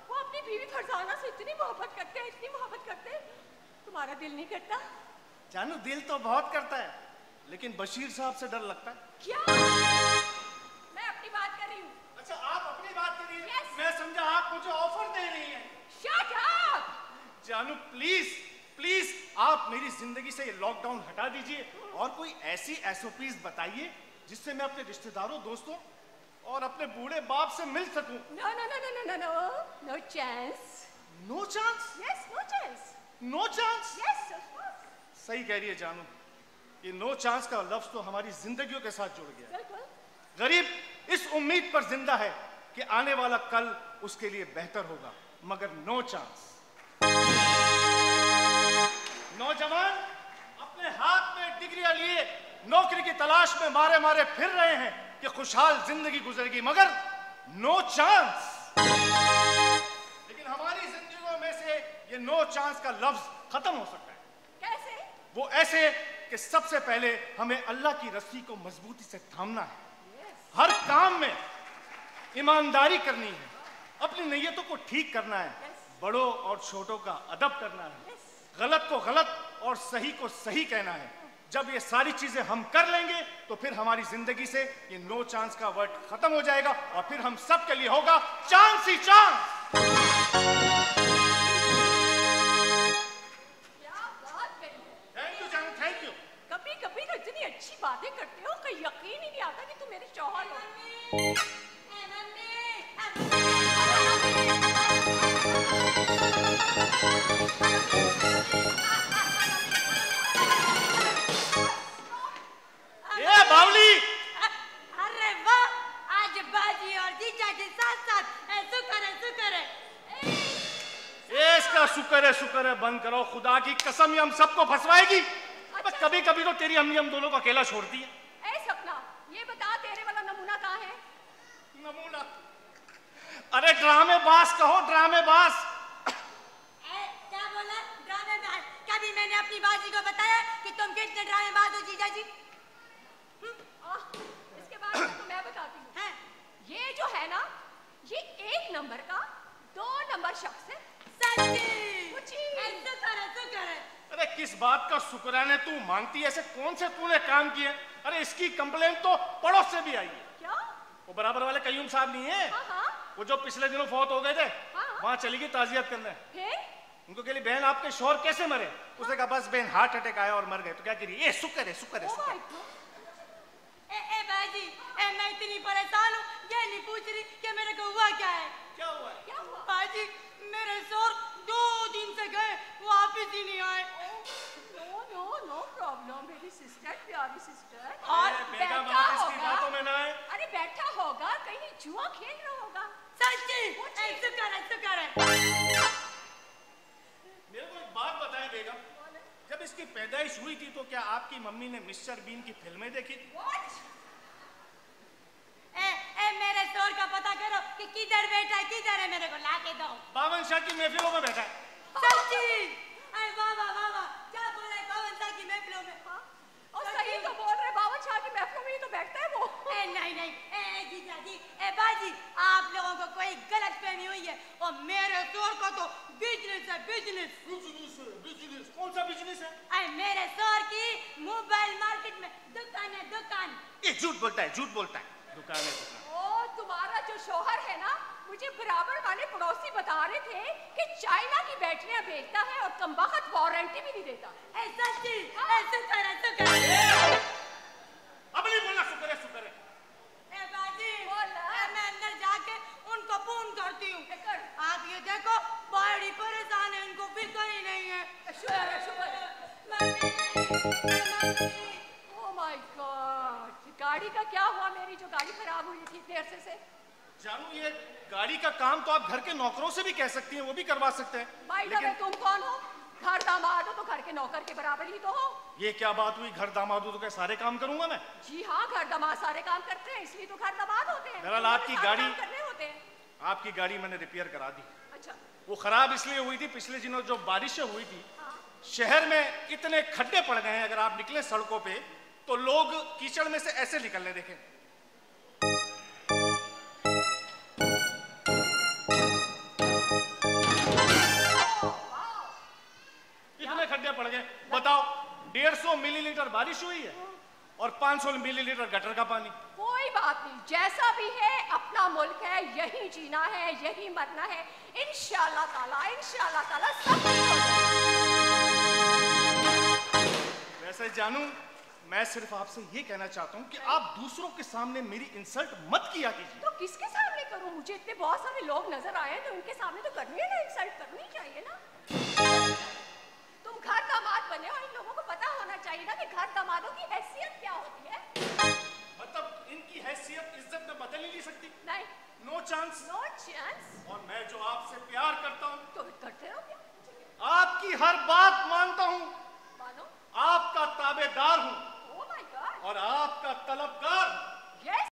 वो अपनी बीवी फरजाना से इतनी मोहब्बत करते हैं, इतनी मोहब्बत करते हैं। तुम्हारा दिल नहीं करता? जानू दिल तो बहुत करता है, लेकिन बशीर साहब से डर लगता है। क्या? मैं अपनी बात कर रही हूँ। अच्छा, आप अपनी बात करिए। Yes. मैं समझा आप मुझे ऑफर दे रही हैं। Shut up! जानू प्लीज आप मेरी जिंदगी से ये लॉकडाउन हटा दीजिए और कोई ऐसी एसओपीज बताइए जिससे मैं अपने रिश्तेदारों, दोस्तों और अपने बूढ़े बाप से मिल सकूं। No, no, no, no, no, no, no. No chance. No chance? Yes, no chance. No chance? Yes, of course. सही कह रही है जानू। ये नो चांस का लफ्ज तो हमारी जिंदगियों के साथ जुड़ गया। बिल्कुल। गरीब इस उम्मीद पर जिंदा है कि आने वाला कल उसके लिए बेहतर होगा, मगर नो चांस। नौजवान अपने हाथ में डिग्रियां लिए नौकरी की तलाश में मारे मारे फिर रहे हैं कि खुशहाल जिंदगी गुजरेगी, मगर नो चांस। लेकिन हमारी जिंदगियों में से ये नो चांस का लफ्ज खत्म हो सकता है। कैसे? वो ऐसे कि सबसे पहले हमें अल्लाह की रस्सी को मजबूती से थामना है। हर काम में ईमानदारी करनी है, अपनी नीयतों को ठीक करना है, बड़ों और छोटों का अदब करना है, गलत को गलत और सही को सही कहना है। जब ये सारी चीजें हम कर लेंगे तो फिर हमारी जिंदगी से ये नो चांस का वर्ड खत्म हो जाएगा और फिर हम सब के लिए होगा चांस ही चांस। क्या बात कही है। थैंक यू जानू, थैंक यू। कभी कभी तो इतनी अच्छी बातें करते हो कि यकीन ही नहीं आता कि तुम मेरे शौहर हो। ये बावली। अरे वाह, आज बाजी और जीजा के साथ साथ शुक्र है। ये इसका शुक्र है बंद करो, खुदा की कसम ये हम सबको फंसवाएगी। अच्छा। कभी कभी तो तेरी अम्मी हम दोनों को अकेला छोड़ती है। ए सपना, ये बता तेरे वाला नमूना कहाँ है? नमूना? अरे ड्रामेबाज कहो, ड्रामेबाज। क्या बोला? ड्रामेबाज? कभी मैंने अपनी बाजी को बताया कि तुम कितने ड्रामेबाज हो जीजा जी? इसके बाद तो मैं बताती हूँ। ये जो है ना, ये 1 नंबर का 2 नंबर शख्स है। शुक्र है। अरे किस बात का शुक्राना तू मांगती है? ऐसे कौन से तूने काम किए? अरे इसकी कंप्लेंट तो पड़ोस से भी आई है। क्या? वो बराबर वाले कयूम साहब नहीं है? हाँ। वो जो पिछले दिनों फौत हो गए थे, हाँ। वहाँ चली गई ताजियत करने। फिर? उनको कह ली बहन आपके शोहर कैसे मरे? उसने कहा बस बहन हार्ट अटैक आया और मर गए। तो क्या कह रही है? शुक्र है, शुक्र है, Oh शुक्र my है। God. बाजी, मैं इतनी परेशान हूँ, ये नहीं पूछ रही कि मेरे को हुआ क्या है। क्या हुआ है? क्या हुआ? बाजी, मेरे शोहर 2 दिन से गए, वापिस ही नहीं आए। नो प्रॉब्लम मेरी सिस्टर, प्यारी सिस्टर। और बैठा होगा। बातों में ना आए। अरे बैठा होगा, कहीं जुआ खेल रहा होगा। सच्ची? शुक्र है। मेरे को एक बात बताएं बेगम, जब इसकी पैदाइश हुई थी तो क्या आपकी मम्मी ने मिस्टर बीन की फिल्में देखी थी? मेरे शोहर का पता करो कि किधर बैठा है, किधर है, मेरे को ला के दो। बावन शाह की महफिलों में बैठा है। सच्ची? वाह, क्या बोल रहे बावन शाह की महफिलों में? और सही तो बोल रहे, बावन शाह की महफिलों में ही तो बैठता है वो। नहीं, जीजा जी, बाजी, आप लोगों को कोई गलतफहमी हुई है। और मेरे शोहर का तो बिजनेस है, बिजनेस। कौन सा बिजनेस है? मेरे शोहर की मोबाइल मार्केट में दुकान। ये झूठ बोलता है। दुकान है। ओ, तुम्हारा जो शोहर है ना, मुझे बराबर वाले पड़ोसी बता रहे थे कि चाइना की बैटरियां बेचता है और कमबख्त वारंटी भी नहीं देता। ऐसा शुक्र है। अब नहीं बोलना शुक्र है। बाजी, मैं अंदर जाके उनको फोन करती हूँ। आप ये देखो, बड़ी परेशान है, इनको फिक्र ही नहीं है। ओह माय गॉड, गाड़ी का क्या हुआ? मेरी जो गाड़ी खराब हुई थी इतने अरसे से। जानू, ये गाड़ी का काम तो आप घर के नौकरों से भी कह सकती हैं, वो भी करवा सकते हैं। भाई लेकिन तुम कौन हो? घर दामाद हो तो घर के नौकर के बराबर ही तो हो। ये क्या बात हुई? घर दामाद हो तो क्या सारे काम करूंगा मैं? जी हाँ, घर दामाद सारे काम करते हैं, इसलिए तो घर दामाद होते हैं। बहरहाल आपकी गाड़ी करने होते हैं। आपकी गाड़ी मैंने रिपेयर करा दी। अच्छा। वो खराब इसलिए हुई थी, पिछले दिनों जो बारिशें हुई थी, शहर में इतने खड्डे पड़ गए हैं, अगर आप निकले सड़कों पे तो लोग कीचड़ में से ऐसे निकलने देखें। इतने खड्डे पड़ गए। बताओ, 150 मिलीलीटर बारिश हुई है और 500 मिलीलीटर गटर का पानी। कोई बात नहीं, जैसा भी है अपना मुल्क है, यही जीना है, यही मरना है। इंशाल्लाह ताला सब ठीक हो जाएगा। वैसे जानू, मैं सिर्फ आपसे ये कहना चाहता हूँ कि आप दूसरों के सामने मेरी इंसल्ट मत किया कीजिए। तो किसके सामने करूं? मुझे इतने बहुत सारे लोग नजर आए तो उनके सामने तो करनी है ना, इंसल्ट करनी चाहिए ना। तुम घर दामाद बने और इन लोगों को पता होना चाहिए ना कि घर दामादों की हैसियत क्या होती है। मतलब इनकी हैसियत इज्जत में बदल ही नहीं सकती? नहीं, नो चांस। No chance. और मैं जो आपसे प्यार करता हूँ तो करते रहो क्या? आपकी हर बात मानता हूँ, मानो? आपका ताबेदार हूँ ओह माय गॉड। और आपका तलबगार। यस।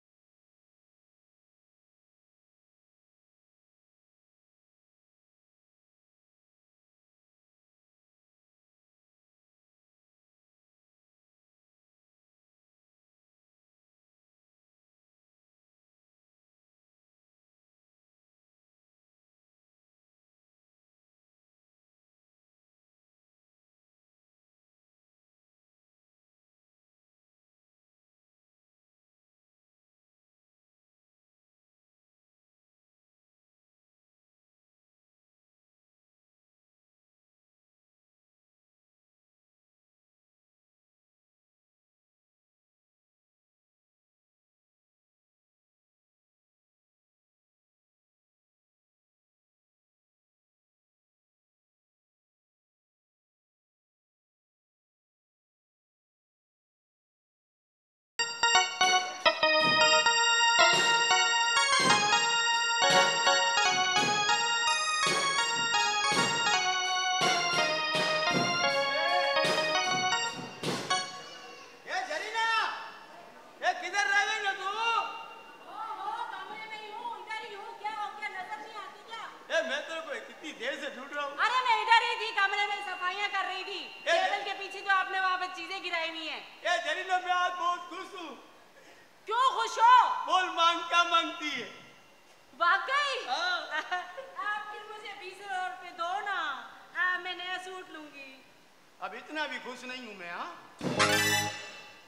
अब इतना भी खुश नहीं हूं मैं। हाँ,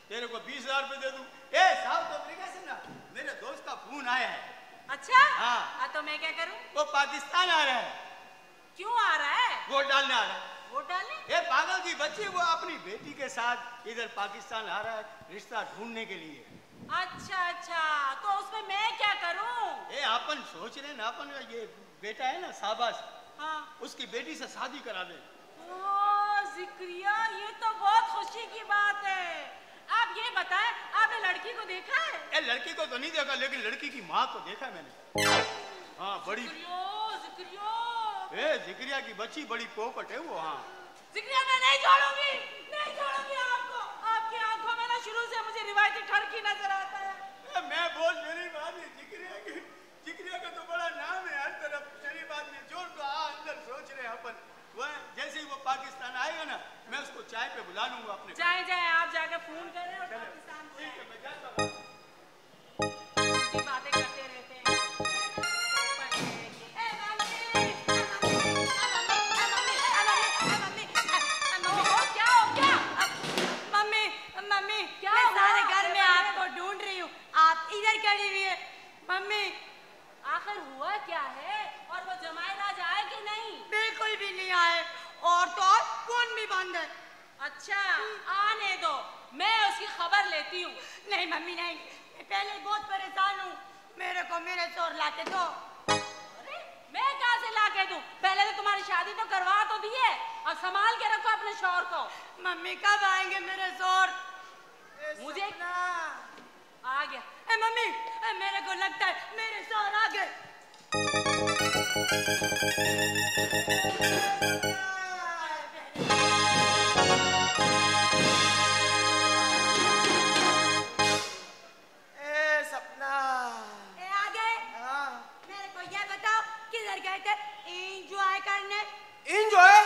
तेरे को 20,000 रुपए दे दूं। साउथ अफ्रीका से ना मेरे दोस्त का फोन आया है। अच्छा? हाँ। तो मैं क्या करूं? वो पाकिस्तान आ रहा है। क्यों आ रहा है? वोट डालने आ रहा है। वोट डालने? ये पागल की बच्ची वो अपनी बेटी के साथ इधर पाकिस्तान आ रहा है रिश्ता ढूंढने के लिए। अच्छा अच्छा, तो उसमें मैं क्या करूं? अपन सोच रहे ना, अपन का ये बेटा है ना शाबाश, हाँ, उसकी बेटी से शादी करा दे। जिक्रिया, ये तो बहुत खुशी की बात है। आप ये बताएं, आपने लड़की को देखा है? लड़की को तो नहीं देखा, लेकिन लड़की की माँ को देखा मैंने। हाँ, बड़ी जिक्रिया की बच्ची बड़ी पोपट है वो। हाँ जिक्रिया, मैं नहीं छोड़ूंगी, नहीं छोड़ूंगी आपको। आपकी आंखों में ना शुरू से मुझे रिवायती ठरकी नजर आता है। मैं बोल शरीफ आदमी जिक्रिया का तो बड़ा नाम है हर तरफ। शरीफ आदमी जोर तो अंदर सोच रहे अपन। वह जैसे ही वो पाकिस्तान आएगा ना, मैं उसको चाय पे बुला लूंगा अपने। जाए आप जाकर फोन करें और पाकिस्तान को। ठीक है, मैं जाता हूँ। बातें करते रहते हैं। मम्मी, क्या मैं सारे घर में आपको ढूंढ रही हूँ, आप इधर खड़ी हुई है। मम्मी, आखिर हुआ क्या है? और वो जमाई राज आए कि नहीं? बिल्कुल भी नहीं आए, और तो और फोन भी बंद है। अच्छा, आने दो, मैं उसकी खबर लेती हूँ। नहीं मम्मी नहीं, मैं पहले बहुत परेशान हूँ, मेरे को मेरे शोर लाके दो। अरे मैं कहाँ से लाके दूँ? पहले तो तुम्हारी शादी तो करवा तो दी है, और संभाल के रखो अपने शोर को। मम्मी कब आएंगे मेरे शोर? मुझे आ गया। मम्मी, मेरे को लगता है मेरे शोर आ गए। सपना आ गए? हाँ। मेरे को ये बताओ, किधर गए थे एंजॉय करने? एंजॉय?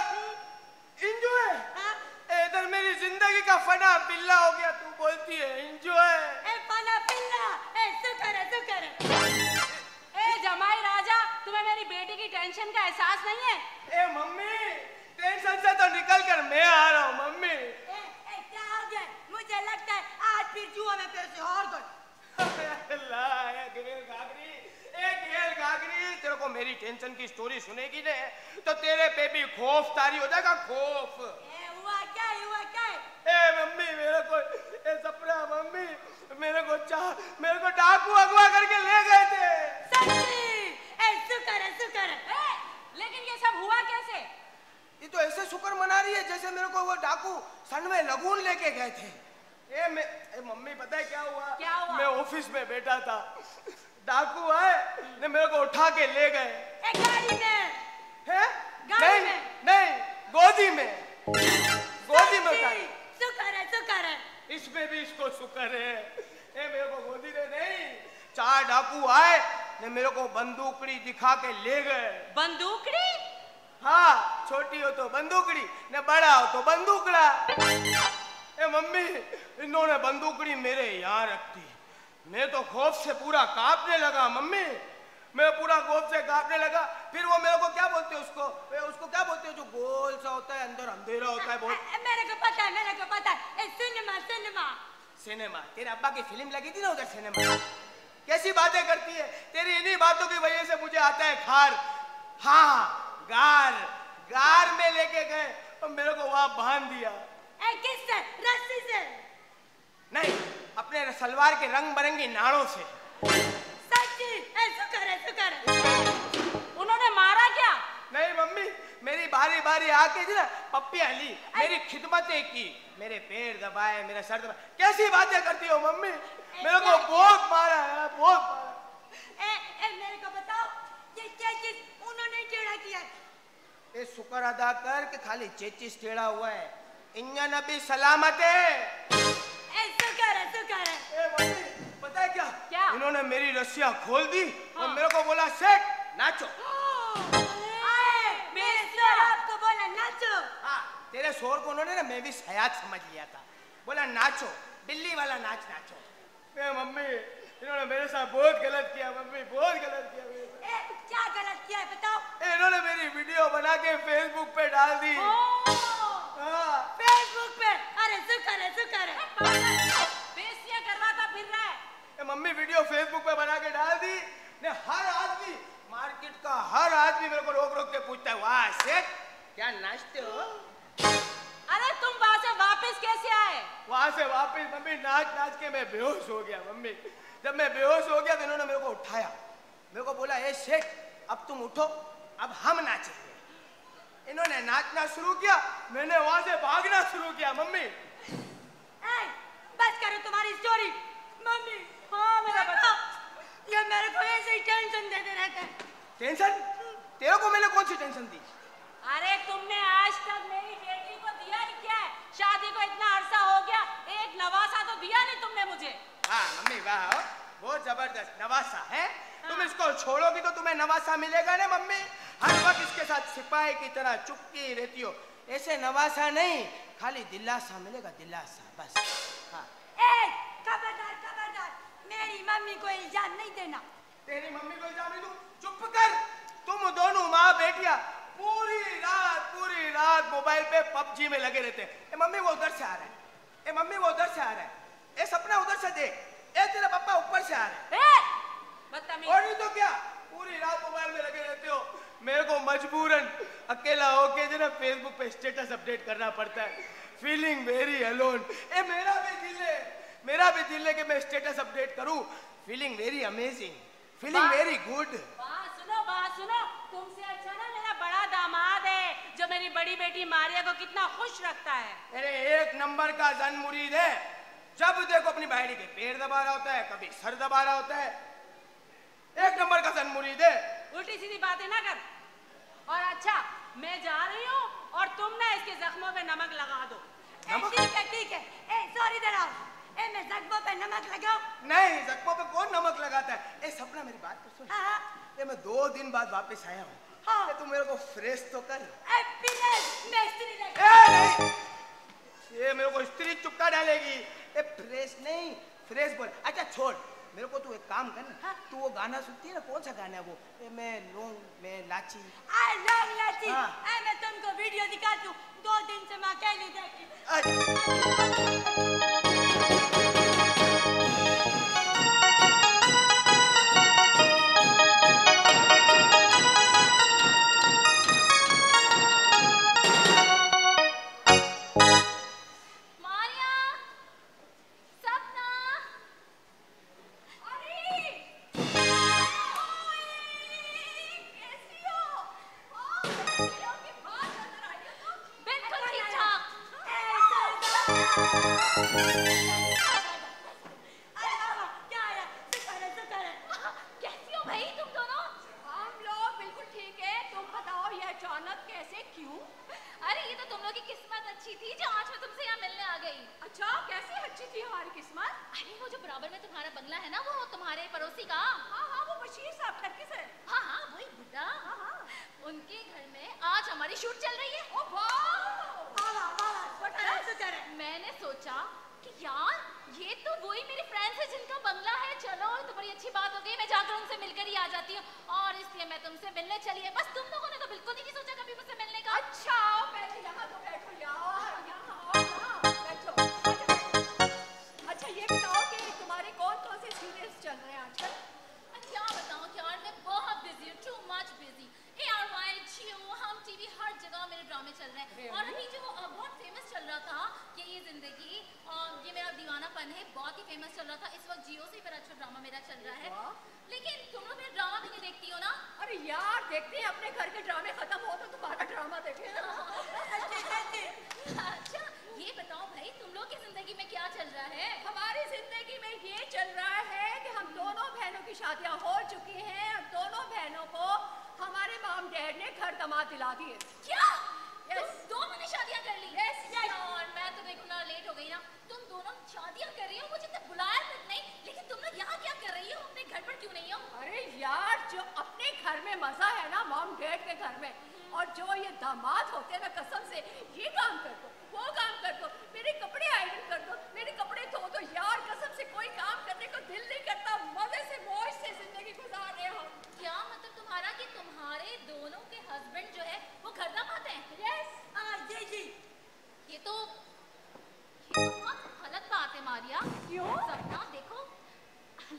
इधर मेरी जिंदगी का फना पिल्ला हो गया, तू बोलती है एंजॉय? फना पिल्ला, शुक्र है। जमाई राजा, तुम्हें मेरी बेटी की टेंशन का एहसास नहीं है? मम्मी, टेंशन से तो निकल कर मैं आ रहा हूँ। मम्मी क्या हो गया? मुझे लगता है आज फिर जुआ में पैसे हार गए। तेरे को मेरी टेंशन की स्टोरी सुनेगी ने तो तेरे पे भी खौफ तारी हो जाएगा, खौफ। हुआ क्या? मम्मी, मेरे को मम्मी, मेरे को डाकू अगवा करके ले गए थे। सच्ची? शुक्र है। लेकिन ये सब हुआ कैसे? ये तो ऐसे शुक्र मना रही है जैसे मेरे को वो डाकू सनवे लगून लेके गए थे। मम्मी पता है क्या हुआ? क्या हुआ? मैं ऑफिस में बैठा था, डाकू आए ने मेरे को उठा के ले गए। गाड़ी में? है? गाड़ी में? नहीं, गोदी में उठा। शुक्र है। इसमें भी इसको शुक्र है। मेरे को गोदी में नहीं, 4 डाकू आए ने मेरे को बंदूकड़ी दिखा के ले गए। बंदूकड़ी? हाँ, छोटी हो तो बंदूकड़ी, ने बड़ा हो तो बंदूकड़ा। मम्मी, इन्होंने बंदूकड़ी मेरे यहाँ रख दी। मैं तो खौफ से पूरा कांपने लगा मम्मी, मैं पूरा खौफ से कांपने लगा। फिर वो मेरे को क्या बोलते हैं, उसको क्या बोलते हैं जो गोल सा होता है, अंदर अंधेरा होता है बहुत। मेरे को पता है। सिनेमा। तेरे अब्बा की फिल्म लगी थी ना उधर सिनेमा। कैसी बातें करती है, तेरी इन्हीं बातों की वजह से मुझे आता है खार। हाँ, गार में लेके गए और मेरे को वहां बांध दिया। किससे? रस्सी से? नहीं, अपने सलवार के रंग बिरंगी नाड़ों से। सच्ची? शुक्र है। उन्होंने मारा क्या? नहीं मम्मी, मेरी बारी आके जो ना पप्पियां ली, मेरी खिदमतें की, मेरे पैर दबाए, मेरा सर दबाए। कैसी बातें करती हो मम्मी, मेरे को बहुत मारा है, बहुत मारा। मेरे को बताओ, ये क्या चीज उन्होंने टेढ़ा किया? ये शुक्र अदा कर कि खाली चेचिस टेढ़ा हुआ है, इंजन अभी सलामत है। शुक्र है। मम्मी पता है क्या? इन्होंने मेरी रस्सियां खोल दी और मेरे को बोला सेठ नाचो। मेरे सर आपको बोला नाचो? हाँ, तेरे शोर को उन्होंने ना मैं भी सयाद समझ लिया था। बोला नाचो, बिल्ली वाला नाच नाचो। मम्मी, इन्होंने मेरे साथ बहुत गलत किया मम्मी, बहुत गलत किया। क्या गलत किया है बताओ? इन्होंने मेरी वीडियो बना के फेसबुक पे डाल दी। फेसबुक पे? अरे शुक्र है। बेइज्जतियां करवाता फिर रहा है। मम्मी वीडियो फेसबुक पे बना के डाल दी ने हर आदमी, मार्केट का हर आदमी मेरे को रोक के पूछता है, वाह सेठ क्या नाचते हो? अरे तुम वहां से वापस कैसे आए? वहां से वापस मम्मी नाच के मैं बेहोश हो गया मम्मी। जब मैं बेहोश हो गया तो इन्होंने मेरे को उठाया, मेरे को बोला ए सेठ अब तुम उठो, अब हम नाचेंगे। इन्होंने नाचना शुरू किया, मैंने वहां से भागना शुरू किया मम्मी। बस करो तुम्हारी स्टोरी मम्मी। हाँ मेरा बच्चा, ये मेरे को ऐसे ही टेंशन देते रहते हैं। टेंशन? तेरे को मैंने कौन सी टेंशन दी? अरे तुमने आज तक मेरी बेटी को दिया ही क्या है? शादी को इतना अरसा हो गया, एक नवासा तो दिया नहीं तुमने मुझे। हाँ मम्मी वाह, बहुत जबरदस्त नवासा है। तुम इसको छोड़ोगी तो तुम्हें नवासा मिलेगा ना मम्मी। हर वक्त इसके साथ सिपाही की तरह चुपकी रहती हो, ऐसे नवासा नहीं, खाली दिलासा मिलेगा, दिलासा बस। हाँ। खबरदार, मेरी मम्मी को इल्जाम नहीं देना। तेरी मम्मी को इल्जाम नहीं दूं? चुप कर। तुम दोनों माँ बेटियां पूरी रात मोबाइल पे पबजी में लगे रहते हैं। मम्मी वो उधर से आ रहा है, मम्मी वो उधर से आ रहा है, ए सपना उधर से देख, ए तेरा पापा ऊपर से आ रहा है। बदतमीज। और नहीं तो क्या, पूरी रात मोबाइल में लगे रहते हो। मेरे को मजबूरन अकेला होके जो ना फेसबुक पे स्टेटस अपडेट करना पड़ता है। Feeling very alone. मेरा भी दिल है कि मैं स्टेटस अपडेट करूं। Feeling very amazing, feeling very good. बात सुनो, तुमसे अच्छा ना मेरा बड़ा दामाद है जो मेरी बड़ी बेटी मारिया को कितना खुश रखता है। अरे एक नंबर का जन मुरीद है, जब देखो अपनी बहनी के पैर दबा रहा होता है, कभी सर दबा रहा होता है। एक नंबर का जन मुरीद है। उल्टी सीधी बातें ना कर। और अच्छा मैं जा रही हूँ और तुम ना इसके जख्मों पे नमक लगा दो। ठीक है। सॉरी दराव, मैं जख्मों पे नमक लगाऊं? नहीं, जख्मों पे कौन नमक लगाता है? सपना मेरी बात तो सुन। हाँ। मैं 2 दिन बाद वापस आया हूँ। हाँ। तू मेरे को फ्रेश तो कर। नहीं, ये मेरे को स्त्री चुपका डालेगी। फ्रेश नहीं, फ्रेश बोल। अच्छा छोड़, मेरे को तू एक काम कर ना। हाँ? तू वो गाना सुनती है ना, कौन सा गाना है वो? मैं लौंग मैं लाची। लौंग लाची। हाँ। मैं तुमको वीडियो दिखाती हूँ, 2 दिन से मैं अकेली देखी। मारिया, सपना, क्या है? सुकर है। कैसी हो भाई तुम दोनों? हम लोग बिल्कुल ठीक है। तुम बताओ ये अचानक कैसे, क्यों? अरे ये तो तुम लोग की किस्मत अच्छी थी जो आज मैं तुमसे यहाँ मिलने आ गई। अच्छा, कैसे अच्छी थी हमारी किस्मत? अरे वो जो बराबर में तुम्हारा बंगला है ना, वो तुम्हारे पड़ोसी का। हाँ हाँ, वो बशीर साहब टर्की से। हाँ हाँ वही बुड्ढा। हाँ हाँ, उनके घर में आज हमारी शूट चल रही है। ओ मैंने सोचा कि यार ये तो वही मेरी फ्रेंड्स है जिनका बंगला है। चलो तो बड़ी अच्छी बात हो गई, मैं जाकर उनसे मिलकर ही आ जाती हूँ और इसलिए मैं तुमसे मिलने चली है। बस तुम लोगों ने तो बिल्कुल ही नहीं सोचा कभी मुझसे मिलने का। अच्छा पहले यहाँ तो बैठो यार, यहाँ आओ ना, बैठो। अच्छा ये बताओ कि तुम्हारे कौन कौन से सीरियल्स चल रहे हैं आजकल? क्या बताऊँ यार, मैं बहुत बिजी हूँ, too much busy. ARY, Jio, हम टीवी हर जगह मेरे ड्रामे चल रहे हैं। और अभी जो बहुत फेमस चल रहा था कि ये जिंदगी ये मेरा दीवानापन है, बहुत ही फेमस चल रहा था। इस वक्त जियो से फिर अच्छा ड्रामा मेरा चल रहा है। लेकिन तुम लोग मेरा ड्रामा भी नहीं देखती हो ना? अरे यार देखते हैं, अपने घर के ड्रामे खत्म हो तो तुम्हारा ड्रामा देखें ना। अच्छा ये बताओ भाई, तुम लोग की जिंदगी में क्या चल रहा है? हमारी जिंदगी में ये चल रहा है कि हम दोनों बहनों की शादियां हो चुकी हैं और दोनों बहनों को हमारे मॉम डैड ने घर दामाद दिला दिए। क्या? Yes. तुम दोनों ने शादियां कर ली? Yes. और मैं तो देखो ना लेट हो गई ना। तुम दोनों शादियां कर रही हो, मुझे तो बुलाया तक नहीं। लेकिन तुम लोग यहाँ क्या कर रही हो? अपने घर पर क्यों नहीं हो? अरे यार जो अपने घर में मजा है ना मॉम डैड के घर में, और जो ये दामाद होते हैं ना, कसम से ये काम कर दो, वो काम कर दो, मेरे कपड़े आयरन कर दो, मेरे कपड़े धो दो, यार कसम से कोई काम करने को दिल नहीं करता। मजे से मौज से जिंदगी गुजार रहे हो। क्या मतलब तुम्हारा कि तुम्हारे दोनों के हस्बैंड जो है वो घर दामाद हैं? यस जी। ये तो बहुत गलत बात है मारिया। क्यों? सपना देखो,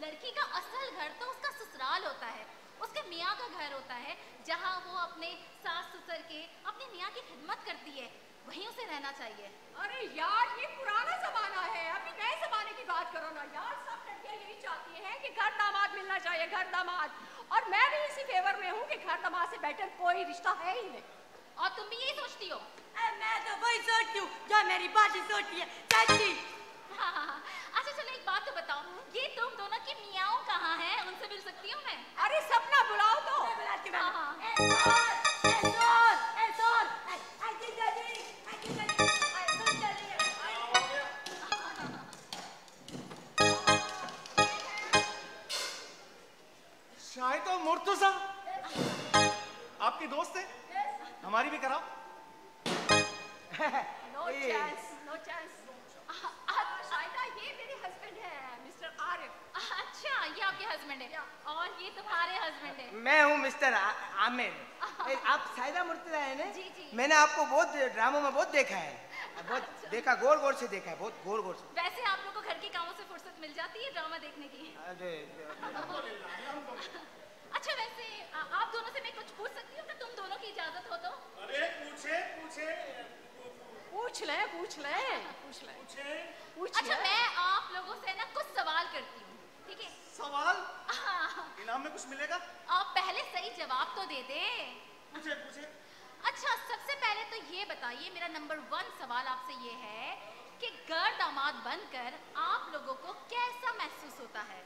लड़की का असल घर तो उसका ससुराल होता है, उसके मियाँ का घर होता है, जहाँ वो अपने सास ससुर के, अपने मियाँ की खिदमत करती है, वहीं उसे रहना चाहिए। अरे यार ये पुराना जमाना है, अभी नए जमाने की बात करो ना यार। सब लड़कियां यही चाहती हैं कि घर दामाद मिलना चाहिए, घर दामाद। और मैं भी इसी फेवर में हूँ कि घर दामाद से बेटर कोई रिश्ता है ही नहीं। और तुम भी यही सोचती हो? मैं तो वही सोचती हूँ जो मेरी बाजी सोचती है, चाची। हाँ। अच्छा चलो एक बात तो बताओ, ये तुम दोनों की मियाँ कहाँ हैं? उनसे मिल सकती हूँ मैं? अरे सपना बुलाओ तो। बुलाती हूँ। शायद तो मुर्तजा आपकी दोस्त है, हमारी भी कराओ। No chance, no chance. शायदा ये मेरे हस्बैंड है, मिस्टर आरिफ। अच्छा ये आपके हस्बैंड है और ये तुम्हारे हस्बैंड है? मैं हूँ मिस्टर आमिर। आप सायदा मुर्तजा है ना? जी जी। मैंने आपको बहुत ड्रामों में बहुत देखा है, बहुत देखा, गौर गौर से देखा है, बहुत गौर गौर से। वैसे आप लोग को घर के कामों से फुर्सत मिल जाती है ड्रामा देखने की? अरे अच्छा वैसे आप दोनों से मैं कुछ पूछ सकती हूँ? तुम दोनों की इजाजत हो तो? अरे पूछे पूछे पूछ ले, पूछ ले, पूछ ले, पूछ अच्छा ले। मैं आप लोगों से ना कुछ सवाल करती हूँ, ठीक है? सवाल? हाँ। इनाम में कुछ मिलेगा? आप पहले सही जवाब तो दे दे। पूछे पूछे। अच्छा सबसे पहले तो ये बताइए, मेरा नंबर 1 सवाल आपसे ये है कि घर दामाद बनकर आप लोगों को कैसा महसूस होता है?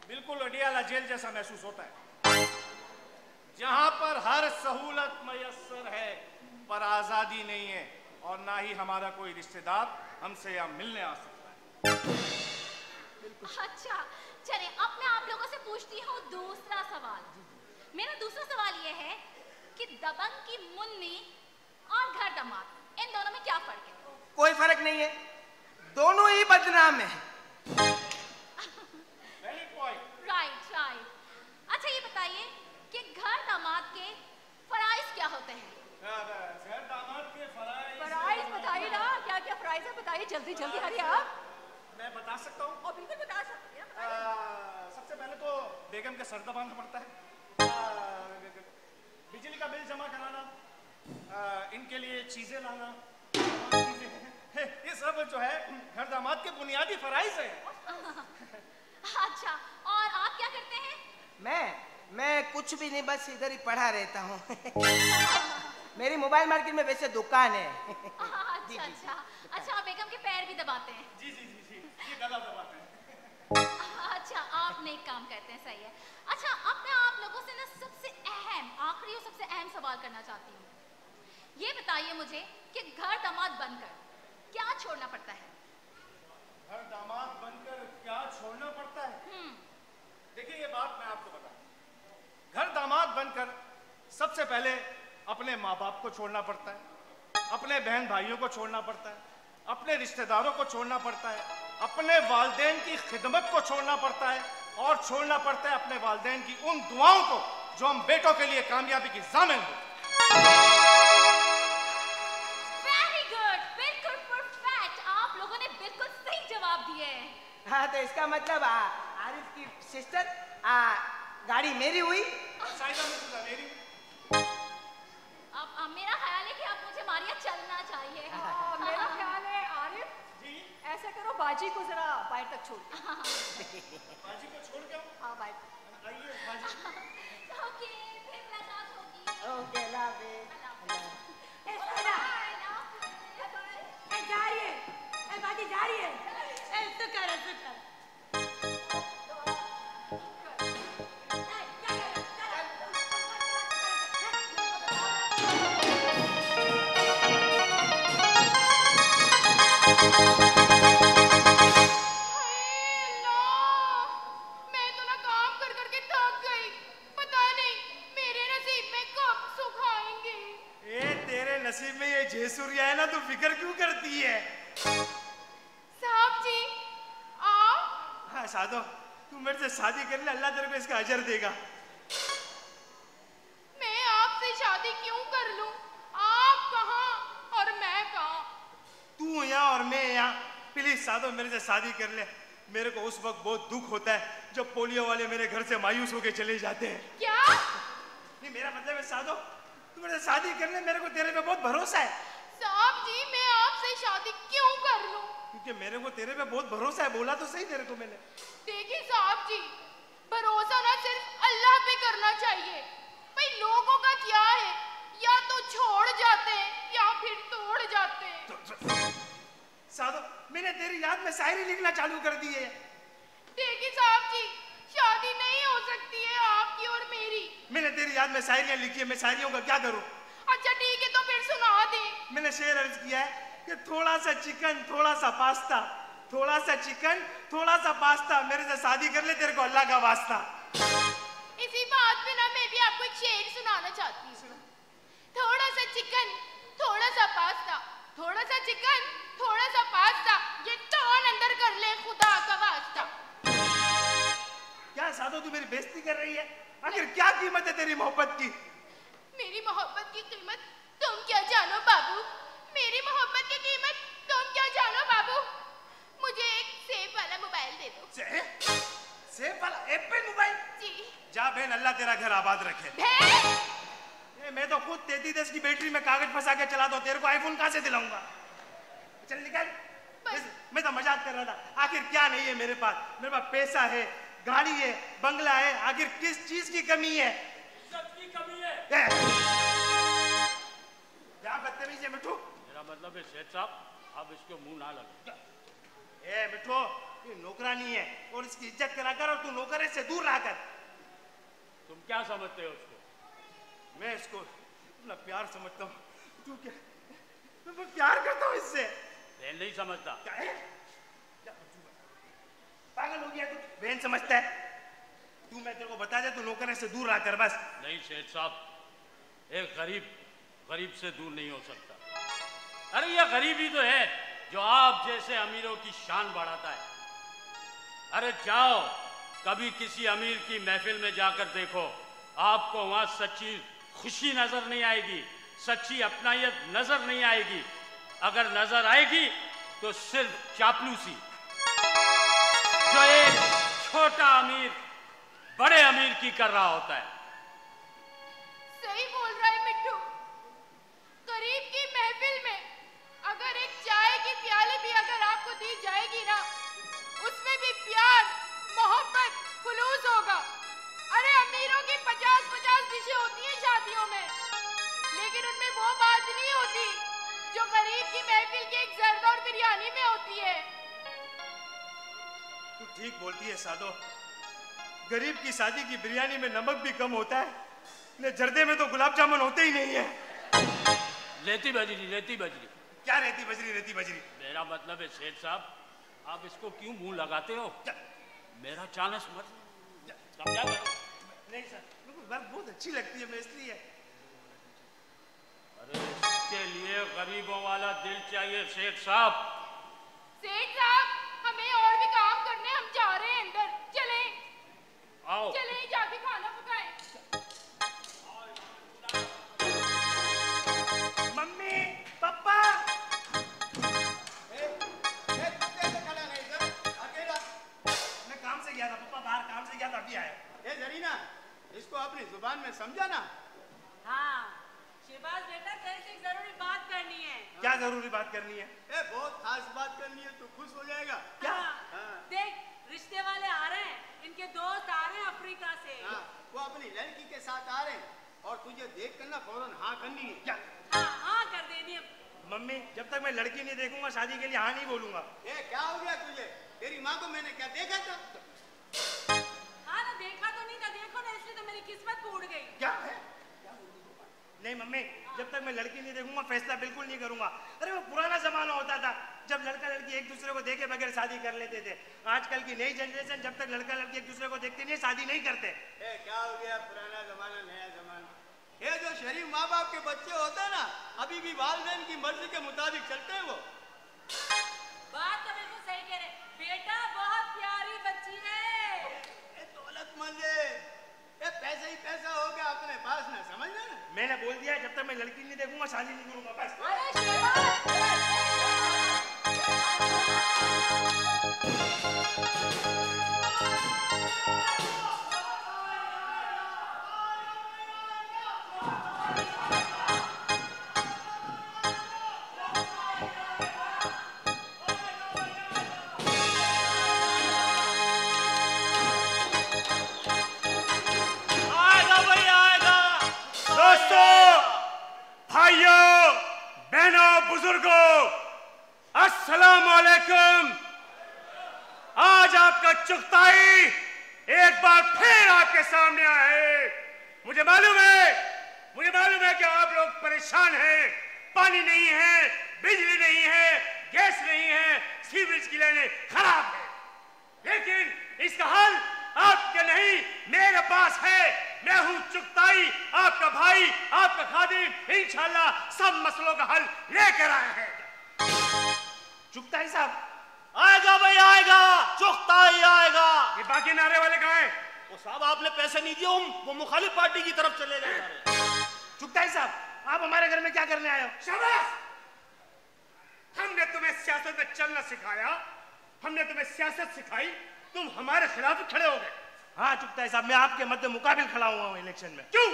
बिल्कुल अडियाला जेल जैसा महसूस होता है, जहां पर हर सहूलत मयस्सर है पर आजादी नहीं है, और ना ही हमारा कोई रिश्तेदार हमसे यहाँ मिलने आ सकता है। अच्छा चले अब मैं आप लोगों से पूछती हूँ दूसरा सवाल। मेरा दूसरा सवाल ये है कि दबंग की मुन्नी और घर दामाद, इन दोनों में क्या फर्क है? कोई फर्क नहीं है, दोनों ही बदनाम है। Right right. अच्छा ये बताइए कि घर दामाद के फराइज क्या होते हैं? घर दामाद के फराइज बताइए ना, क्या क्या फराइज है बताइए, जल्दी जल्दी हरी आप। मैं बता सकता हूँ। और बिल्कुल बता सकते हैं। सबसे पहले तो बेगम के सर दबाना पड़ता है, बिजली का बिल जमा कराना, इनके लिए चीजें लाना, चीजें ये सब जो है घर दामाद के बुनियादी फराइज है। अच्छा और आप क्या करते हैं? मैं कुछ भी नहीं, बस इधर ही पढ़ा रहता हूँ। मेरी मोबाइल मार्केट में वैसे दुकान है। अच्छा अच्छा अच्छा, आप बेगम के पैर भी दबाते हैं? जी जी जी जी, ये गला दबाते हैं। अच्छा, आप नेक काम करते हैं, सही है। अच्छा, अब मैं आप लोगों से ना सबसे अहम, आखिरी और सबसे अहम सवाल करना चाहती हूँ। ये बताइए मुझे कि घर दामाद बनकर क्या छोड़ना पड़ता है? घर दामाद बनकर क्या छोड़ना पड़ता है? देखिए, ये बात मैं आपको बताऊं। घर दामाद बनकर सबसे पहले अपने माँ बाप को छोड़ना पड़ता है, अपने बहन भाइयों को छोड़ना पड़ता है, अपने रिश्तेदारों को छोड़ना पड़ता है, अपने वालिदैन की खिदमत को छोड़ना पड़ता है, और छोड़ना पड़ता है अपने वालिदैन की उन दुआओं को जो हम बेटों के लिए कामयाबी की ज़ामिन हो। वेरी गुड, बिल्कुल परफेक्ट। आप लोगों ने बिल्कुल सही जवाब दिए हैं। हाँ, तो इसका मतलब आरिफ की सिस्टर गाड़ी मेरी हुई, अब मेरा ख्याल है कि अब मुझे मारिया चलना चाहिए। मेरा ख्याल है आरिफ जी, ऐसा करो, बाजी को जरा बाहर तक छोड़। बाजी को छोड़ के हाँ, बाहर। आइए बाजी। ओके, फिर मुलाकात होगी। ओके, अल्लाह हाफिज़। जा रही है, बाजी जा रही है। ऐसा कर, ऐसा कर। मैं तो ना काम कर करके थक गई, पता नहीं मेरे नसीब में कब सुख आएंगे। ए, तेरे नसीब में ये जेसुरिया है ना, तू फिक्र क्यों करती है? साहब जी, आप? हाँ साधो, तू मेरे से शादी कर ले, अल्लाह तेरे को इसका अजर देगा। मैं आपसे शादी क्यों कर लूं? आप कहाँ और मैं कहाँ? तू यहाँ और मैं यहाँ। प्लीज साधो, मेरे से शादी कर ले। मेरे को उस वक्त बहुत दुख होता है जब पोलियो वाले मेरे घर से मायूस होके चले जाते हैं। क्या? नहीं, मेरा मतलब है साधो, तू मेरे से शादी कर ले, मेरे को तेरे पे बहुत भरोसा है। साहब जी, मैं आपसे शादी क्यों कर लूं? क्योंकि मेरे को तेरे पे बहुत भरोसा है। बोला तो सही तेरे को मैंने। देखिए साहब जी, भरोसा ना सिर्फ अल्लाह पे करना चाहिए। भाई लोगों का क्या है, या तो छोड़ जाते हैं या फिर तोड़ जाते हैं। साधो, मैंने तेरी याद में शायरी लिखना चालू कर दी है। देखिए साहब जी, शादी नहीं हो सकती है आपकी और मेरी। मैंने तेरी याद में शायरियां लिखी है, मैं शायरियों का क्या करूं? अच्छा ठीक है, तो फिर सुना दे। मैंने शेर अर्ज किया है कि थोड़ा सा चिकन थोड़ा सा पास्ता, थोड़ा सा चिकन थोड़ा सा पास्ता, मेरे से शादी कर ले, तेरे को अल्लाह का वास्ता। इसी बात पे ना मैं भी आपको एक शेर सुनाना चाहती हूँ। थोड़ा सा चिकन थोड़ा सा पास्ता, थोड़ा सा चिकन थोड़ा सा पास्ता, ये कौन अंदर कर ले खुदा का वास्ता। क्या साधो, तू मेरी बेइज्जती कर रही है? आखिर क्या कीमत है तेरी मोहब्बत की? मेरी मोहब्बत की कीमत तुम क्या जानो बाबू, मेरी मोहब्बत की कीमत तुम क्या जानो बाबू। मुझे एक सेब वाला मोबाइल दे दो। सेब वाला एप्पल मोबाइल? जी। जा बहन, अल्लाह तेरा घर आबाद रखे। मैं तो खुद 33 की बैटरी में कागज फंसा के चला दो, तेरे को आईफोन कहां से दिलाऊंगा? चल निकल। मैं तो मजाक कर रहा था। आखिर क्या नहीं है मेरे पास? मेरे पास पैसा है, गाड़ी है, बंगला है, आखिर किस चीज की कमी है? इज्जत की कमी है। क्या बदतमीज है मिठू? मेरा मतलब है सेठ साहब, अब इसको मुंह ना लगे। ए मिठू, ये नौकरानी है और इसकी इज्जत करा कर, और तू नौकरे से दूर रहा कर। तुम क्या समझते हो उसको? मैं इसको अपना प्यार समझता हूँ। तू क्या? मैं प्यार करता हूँ इससे। बहन नहीं समझता। क्या है? पागल हो गया तू? बहन समझता है तू? मैं तेरे को बता दे, तू नौकरे से दूर रहा कर बस। नहीं सेठ साहब, एक गरीब से दूर नहीं हो सकता। अरे ये गरीब ही तो है जो आप जैसे अमीरों की शान बढ़ाता है। अरे जाओ कभी किसी अमीर की महफिल में जाकर देखो, आपको वहां सच्ची खुशी नजर नहीं आएगी, सच्ची अपनायत नजर नहीं आएगी। अगर नजर आएगी तो सिर्फ चापलूसी, जो एक छोटा अमीर बड़े अमीर की कर रहा होता है। सही बोल रहा है मिट्टू। गरीब की महफिल में अगर एक चाय की प्याली भी अगर आपको दी जाएगी ना, उसमें भी प्यार, मोहब्बत, खुलूस होगा। अरे अमीरों की 50-50 डिशें होती हैं शादियों में, लेकिन लेकिन उनमें वो बात नहीं होती जो गरीब की महफिल की एक जर्दा और बिरयानी में होती है। तू ठीक बोलती है सादो, गरीब की शादी की बिरयानी में नमक भी कम होता है, ने जर्दे में तो गुलाब जामुन होते ही नहीं है। रेती बजरी, रेती बजरी। क्या रेती बजरी, रेती बजरी? मेरा मतलब है सेठ साहब, आप इसको क्यों मुंह लगाते हो? मेरा चानस मत समझा करो। नहीं सर, बात बहुत अच्छी लगती है, मैं इसलिए। अरे इसके लिए गरीबों वाला दिल चाहिए सेठ साहब। सेठ साहब, हमें और भी काम करने, हम जा रहे हैं अंदर। चले आओ, चले जाके खाना पकाएं। मम्मी, पापा। मैं काम से गया था पापा, बाहर काम से गया था, अभी आया। ए जरीना, इसको अपनी जुबान में समझा ना। हाँ शिहबाज बेटा, तेरे से एक जरूरी बात करनी है। क्या जरूरी बात करनी है? ए बहुत खास बात करनी है, तू खुश हो जाएगा। क्या? हाँ। देख, रिश्ते वाले आ रहे हैं, इनके दोस्त आ रहे हैं अफ्रीका से। हाँ, वो अपनी लड़की के साथ आ रहे हैं और तुझे देख कर ना फौरन हाँ करनी है। क्या? हाँ हाँ कर देनी है। मम्मी, जब तक मैं लड़की नहीं देखूंगा शादी के लिए हाँ नहीं बोलूंगा। ए क्या हो गया तुझे? तेरी माँ को मैंने क्या देखा था? हाँ ना, देखा तो नहीं था, देखो ना, इसलिए तो मेरी किस्मत फूट गई। क्या है? नहीं मम्मी, जब तक मैं लड़की नहीं देखूंगा फैसला बिल्कुल नहीं करूंगा। अरे वो पुराना जमाना होता था जब लड़का लड़की एक दूसरे को देखे बगैर शादी कर लेते थे। आजकल की नई जनरेशन जब तक लड़का लड़की एक दूसरे को देखते नहीं शादी नहीं करते। ए क्या हो गया? पुराना जमाना नया जमाना। ये जो शरीफ माँ बाप के बच्चे होते हैं ना, अभी भी वालिदैन की मर्जी के मुताबिक चलते हैं वो। बात तो बिल्कुल सही कह रहे, बेटा बहुत प्यारी बच्ची है। दौलतमंद है, ये पैसा ही पैसा हो गया अपने पास ना, समझ ना। मैंने बोल दिया जब तक मैं लड़की नहीं देखूंगा शादी नहीं करूंगा, बस। अरे शिहबाज, भाइयों, बहनों, बुजुर्गों, अस्सलाम वालेकुम। आज आपका चुगताई एक बार फिर आपके सामने आया है। मुझे मालूम है कि आप लोग परेशान हैं। पानी नहीं है, बिजली नहीं है, गैस नहीं है, सीवरेज की लाइनें खराब है, लेकिन इसका हल आपके नहीं मेरे पास है। मैं हूं चुगताई, आपका भाई, आपका खादिम। इंशाल्लाह सब मसलों का हल लेकर आया है। चुगताई साहब आएगा भाई आएगा, चुगताई आएगा। ये बाकी नारे वाले कहाँ हैं? वो साहब आपने पैसे नहीं दिए, वो मुखालिफ पार्टी की तरफ चले गए सारे। चुगताई साहब, आप हमारे घर में क्या करने आए हो? शाबाश! हमने तुम्हें सियासत में चलना सिखाया, हमने तुम्हें सियासत सिखाई, तुम हमारे खिलाफ खड़े हो गए। हाँ चुगताई साहब, मैं आपके मध्य मुकाबिल खड़ा हुआ हूँ इलेक्शन में। क्यों?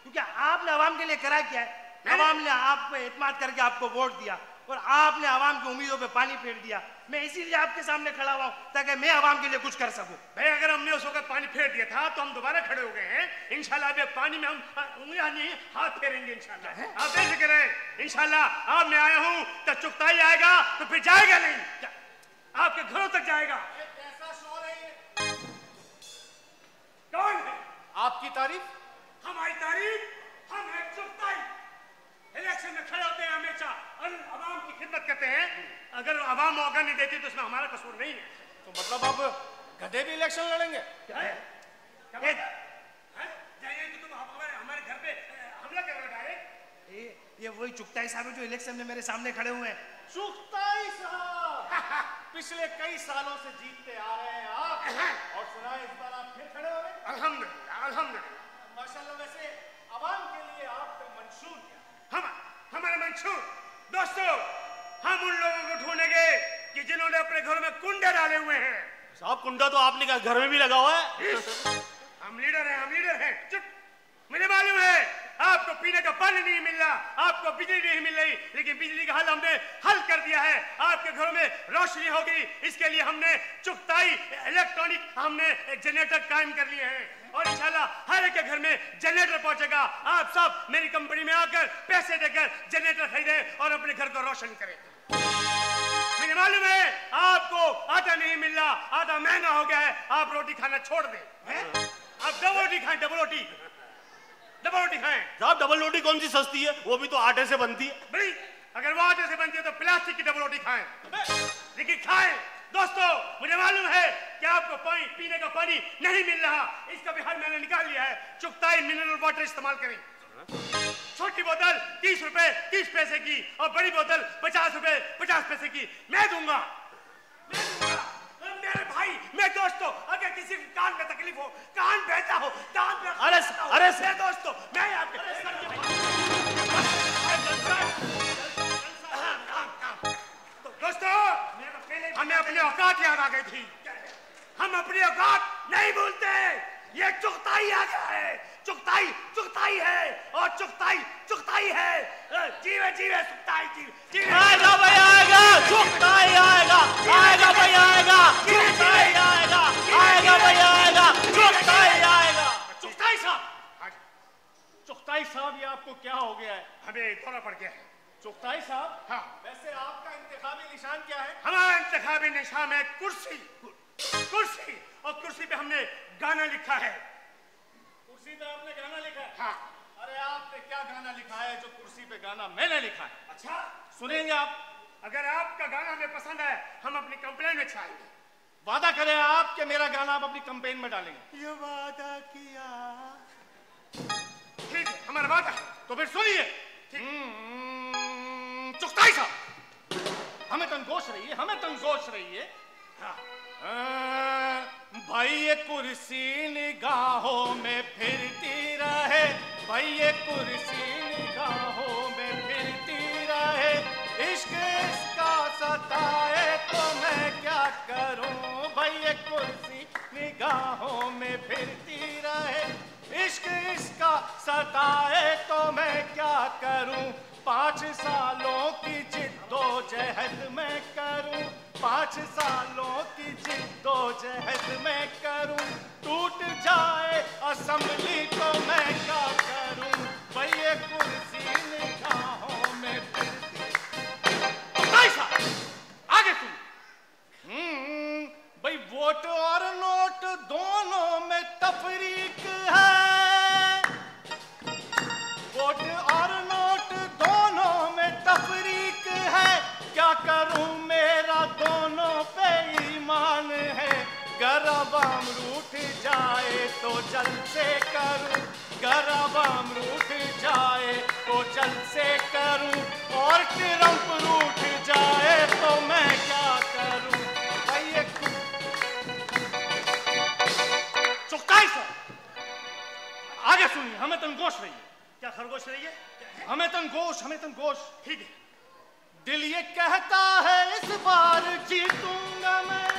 क्योंकि आपने आवाम के लिए करा क्या है? आवाम ने आप पे एतमाद करके आपको वोट दिया और आपने आवाम की उम्मीदों पे पानी फेर दिया। मैं इसीलिए आपके सामने खड़ा हुआ हूँ ताकि मैं आवाम के लिए कुछ कर सकूं। भाई अगर हमने उस वक्त पानी फेर दिया था तो हम दोबारा खड़े हो गए हैं। इंशाल्लाह अब पानी में हम उंगलियां नहीं हाथ फेरेंगे इंशाल्लाह। आप बेफिक्र रहें, इंशाल्लाह अब मैं आया हूँ तो चुगताई आएगा तो फिर जाएगा नहीं, आपके घरों तक जाएगा। कैसा शोर है ये? कौन है? आपकी तारीफ? हमारी तारीफ? हम हैं चुगताई। इलेक्शन में खड़े होते हैं हमेशा और आवाम की खिदमत करते हैं। अगर आवाम मौका नहीं देती तो इसमें हमारा कसूर नहीं है। तो मतलब आप गधे भी इलेक्शन लड़ेंगे? क्या है? जाइए कि तुम हमारे घर पे हमला कर रहे। ये वही चुगताई साहब है जो इलेक्शन में मेरे सामने खड़े हुए हैं। चुगताई साहब पिछले कई सालों से जीतते आ रहे हैं आप, और सुना इस बार आप फिर खड़े हो गए। अल्हम्दुलिल्लाह, अल्हम्दुलिल्लाह। माशाल्लाह। वैसे आवाम के लिए आपका मंशूर क्या? हमारा मंशूर दोस्तों, हम उन लोगों को ढूंढेंगे कि जिन्होंने अपने घरों में कुंडे डाले हुए हैं। साहब कुंडा तो आपने कहा घर में भी लगा हुआ है। हम लीडर हैं, हम लीडर हैं। चुप, मुझे मालूम है आप आपको पीने का पानी नहीं मिल रहा, आपको बिजली नहीं मिल रही, लेकिन बिजली का हल हमने हल कर दिया है। आपके घरों में रोशनी होगी, इसके लिए हमने चुगताई इलेक्ट्रॉनिक हमने एक जनरेटर कायम कर लिए हैं और इंशाल्लाह हर एक के घर में जनरेटर पहुंचेगा। आप सब मेरी कंपनी में आकर पैसे देकर जनरेटर खरीदें और अपने घर को रोशन करें। मुझे मालूम है आपको आटा नहीं मिल रहा, आटा महंगा हो गया है, आप रोटी खाना छोड़ दें। आप डबल रोटी खाएं, डबल रोटी खाएं। साहब डबल रोटी कौन सी सस्ती है, वो भी तो आटे से बनती है। भाई अगर वो आटे से बनती है तो प्लास्टिक की डबल रोटी खाएं, लेकिन खाएं। दोस्तों मुझे मालूम है कि आपको पानी पीने का पानी नहीं मिल रहा, इसका भी हल मैंने निकाल लिया है। चुगताई मिनरल वाटर इस्तेमाल करें। छोटी बोतल 30 रुपए 30 पैसे की और बड़ी बोतल 50 रुपए 50 पैसे की मैं दूंगा। मेरे भाई मेरे दोस्तों, अगर किसी के कान में तकलीफ हो, कान बहता हो, कान में अरे दोस्तों मैं आपके दोस्तों हमें अपनी औकात याद आ गई थी। हम अपनी औकात नहीं भूलते। ये चुगताई आ गया है, चुगताई है और चुगताई है। जीवे चुगताई जीवे आएगा भाई आएगा, चुगताई आएगा भाई आएगा, चुगताई आएगा भाई आएगा, चुगताई आएगा। चुगताई साहब ये आपको क्या हो गया है? हमें दौरा पड़ गया है। चुगताई साहब, हाँ वैसे आपका इंतखाबी निशान क्या है? हमारा इंतखाबी निशान है कुर्सी और कुर्सी पे हमने गाना लिखा है। कुर्सी पे आपने गाना लिखा है? हाँ। अरे आपने क्या गाना लिखा है जो कुर्सी पे गाना मैंने लिखा है? अच्छा सुनेंगे आप? अगर आपका गाना हमें पसंद है हम अपनी कंप्लेन में छाएंगे। वादा करें आप कि मेरा गाना आप अपनी कंपेन में डालेंगे? ये वादा किया। ठीक है हमारा वादा है, तो फिर सुनिए। चुगताई साहब हमें तंगोश रही है। हाँ। भाई ये कुर्सी निगाहों में फिरती रहे, भाई ये कुर्सी निगाहों में फिरती रहे, इश्क इसका सताए तो मैं क्या करूं। भाई ये कुर्सी निगाहों में फिरती रहे, इश्क इसका सताए तो मैं क्या करूं। 5 सालों की जिद्दोजहद मैं करूं, 5 सालों की जिद्दोजहद मैं करूं, टूट जाए असेंबली तो मैं क्या करूं। भाई ये कुर्सी निगाहों में फिरती। आगे सुन। भाई वोट और नोट दोनों में तफरीक है, वोट और नोट दोनों में तफरीक है, क्या करूं मेरा दोनों पे ईमान है। गर अवाम रूठ जाए तो जल्द से करूं, गर अवाम रूठ जाए तो जल्द से करूं, और ट्रंप रूठ जाए तो मैं क्या करूं। भाई चुगताई साहब आगे सुनिए। हमें तंगोश रही है। क्या खरगोश रही है? हमें तंगोश। ठीक है। दिल ये कहता है इस बार जीतूंगा मैं,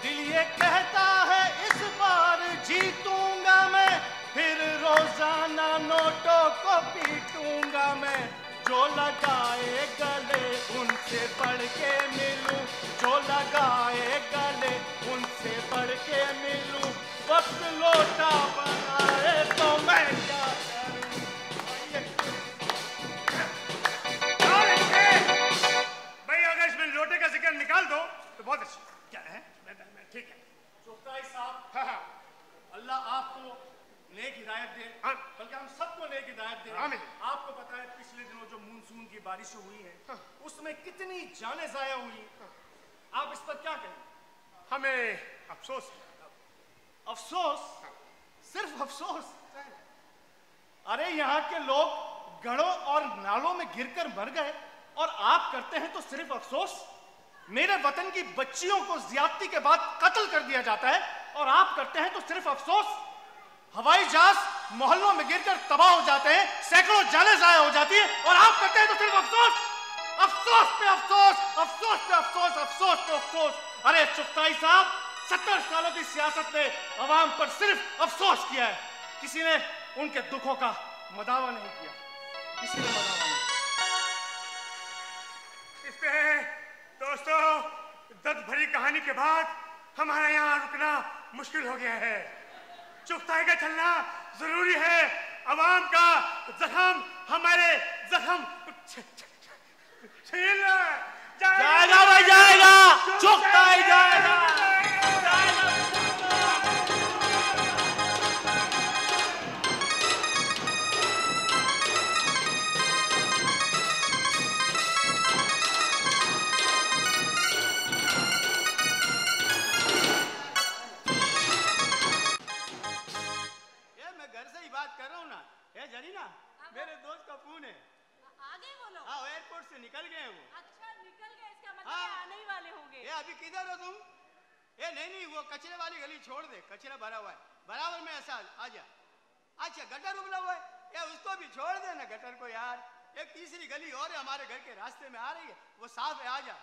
दिल ये कहता है इस बार जीतूंगा मैं, फिर रोजाना नोटों को पीटूंगा मैं। जो लगाए गले उनसे बढ़ के मिलूं, जो लगाए गले उनसे बढ़ के मिलूं, वक्त लोटा बनाए तो मैं क्या करूं। भाई अगर इसमें लोटे का जिक्र निकाल दो तो बहुत अच्छा। क्या है? ठीक है। चुगताई साहब, हाँ अल्लाह आपको नेक हिदायत दे, बल्कि हम सबको नेक हिदायत दे। आमीन। आपको पता है पिछले दिनों जो मानसून की बारिशें हुई हैं, उसमें कितनी जानें जाया हुई। आप इस पर क्या कहें? हमें अफसोस है। अफसोस? सिर्फ अफसोस? अरे यहाँ के लोग गढ़ों और नालों में गिरकर मर गए और आप करते हैं तो सिर्फ अफसोस। मेरे वतन की बच्चियों को ज्यादती के बाद कत्ल कर दिया जाता है और आप करते हैं तो सिर्फ अफसोस। हवाई जहाज मोहल्लों में गिरकर तबाह हो जाते हैं, सैकड़ों जानें जाया हो जाती है और आप करते हैं तो सिर्फ अफसोस। अफसोस पे अफसोस, अफसोस पे अफसोस, अफसोस पे अफसोस। अरे चुगताई साहब, 70 सालों की सियासत ने अवाम पर सिर्फ अफसोस किया है। किसी ने उनके दुखों का मदावा नहीं किया, इसीलिए मदावा नहीं। इसपे दोस्तों, दर्द भरी कहानी के बाद हमारा यहाँ रुकना मुश्किल हो गया है। चुकता के चलना जरूरी है। अवाम का जख्म हमारे जख्म छीन जाएगा भाई जाएगा, चुकता ही जाएगा। जरीना, मेरे दोस्त का फोन है। आ गए वो लोग? हाँ, एयरपोर्ट से निकल गए वो। अच्छा, निकल गए, इसका मतलब आने ही वाले होंगे। ये अभी किधर हो तुम? ये नहीं, वो कचरे वाली गली छोड़ दे, कचरा भरा हुआ है, बराबर में ऐसा आ जा। अच्छा, गटर उबला हुआ है, ये उसको भी छोड़ दे ना गटर को यार। एक तीसरी गली और है हमारे घर के रास्ते में आ रही है, वो साफ है, आ जा।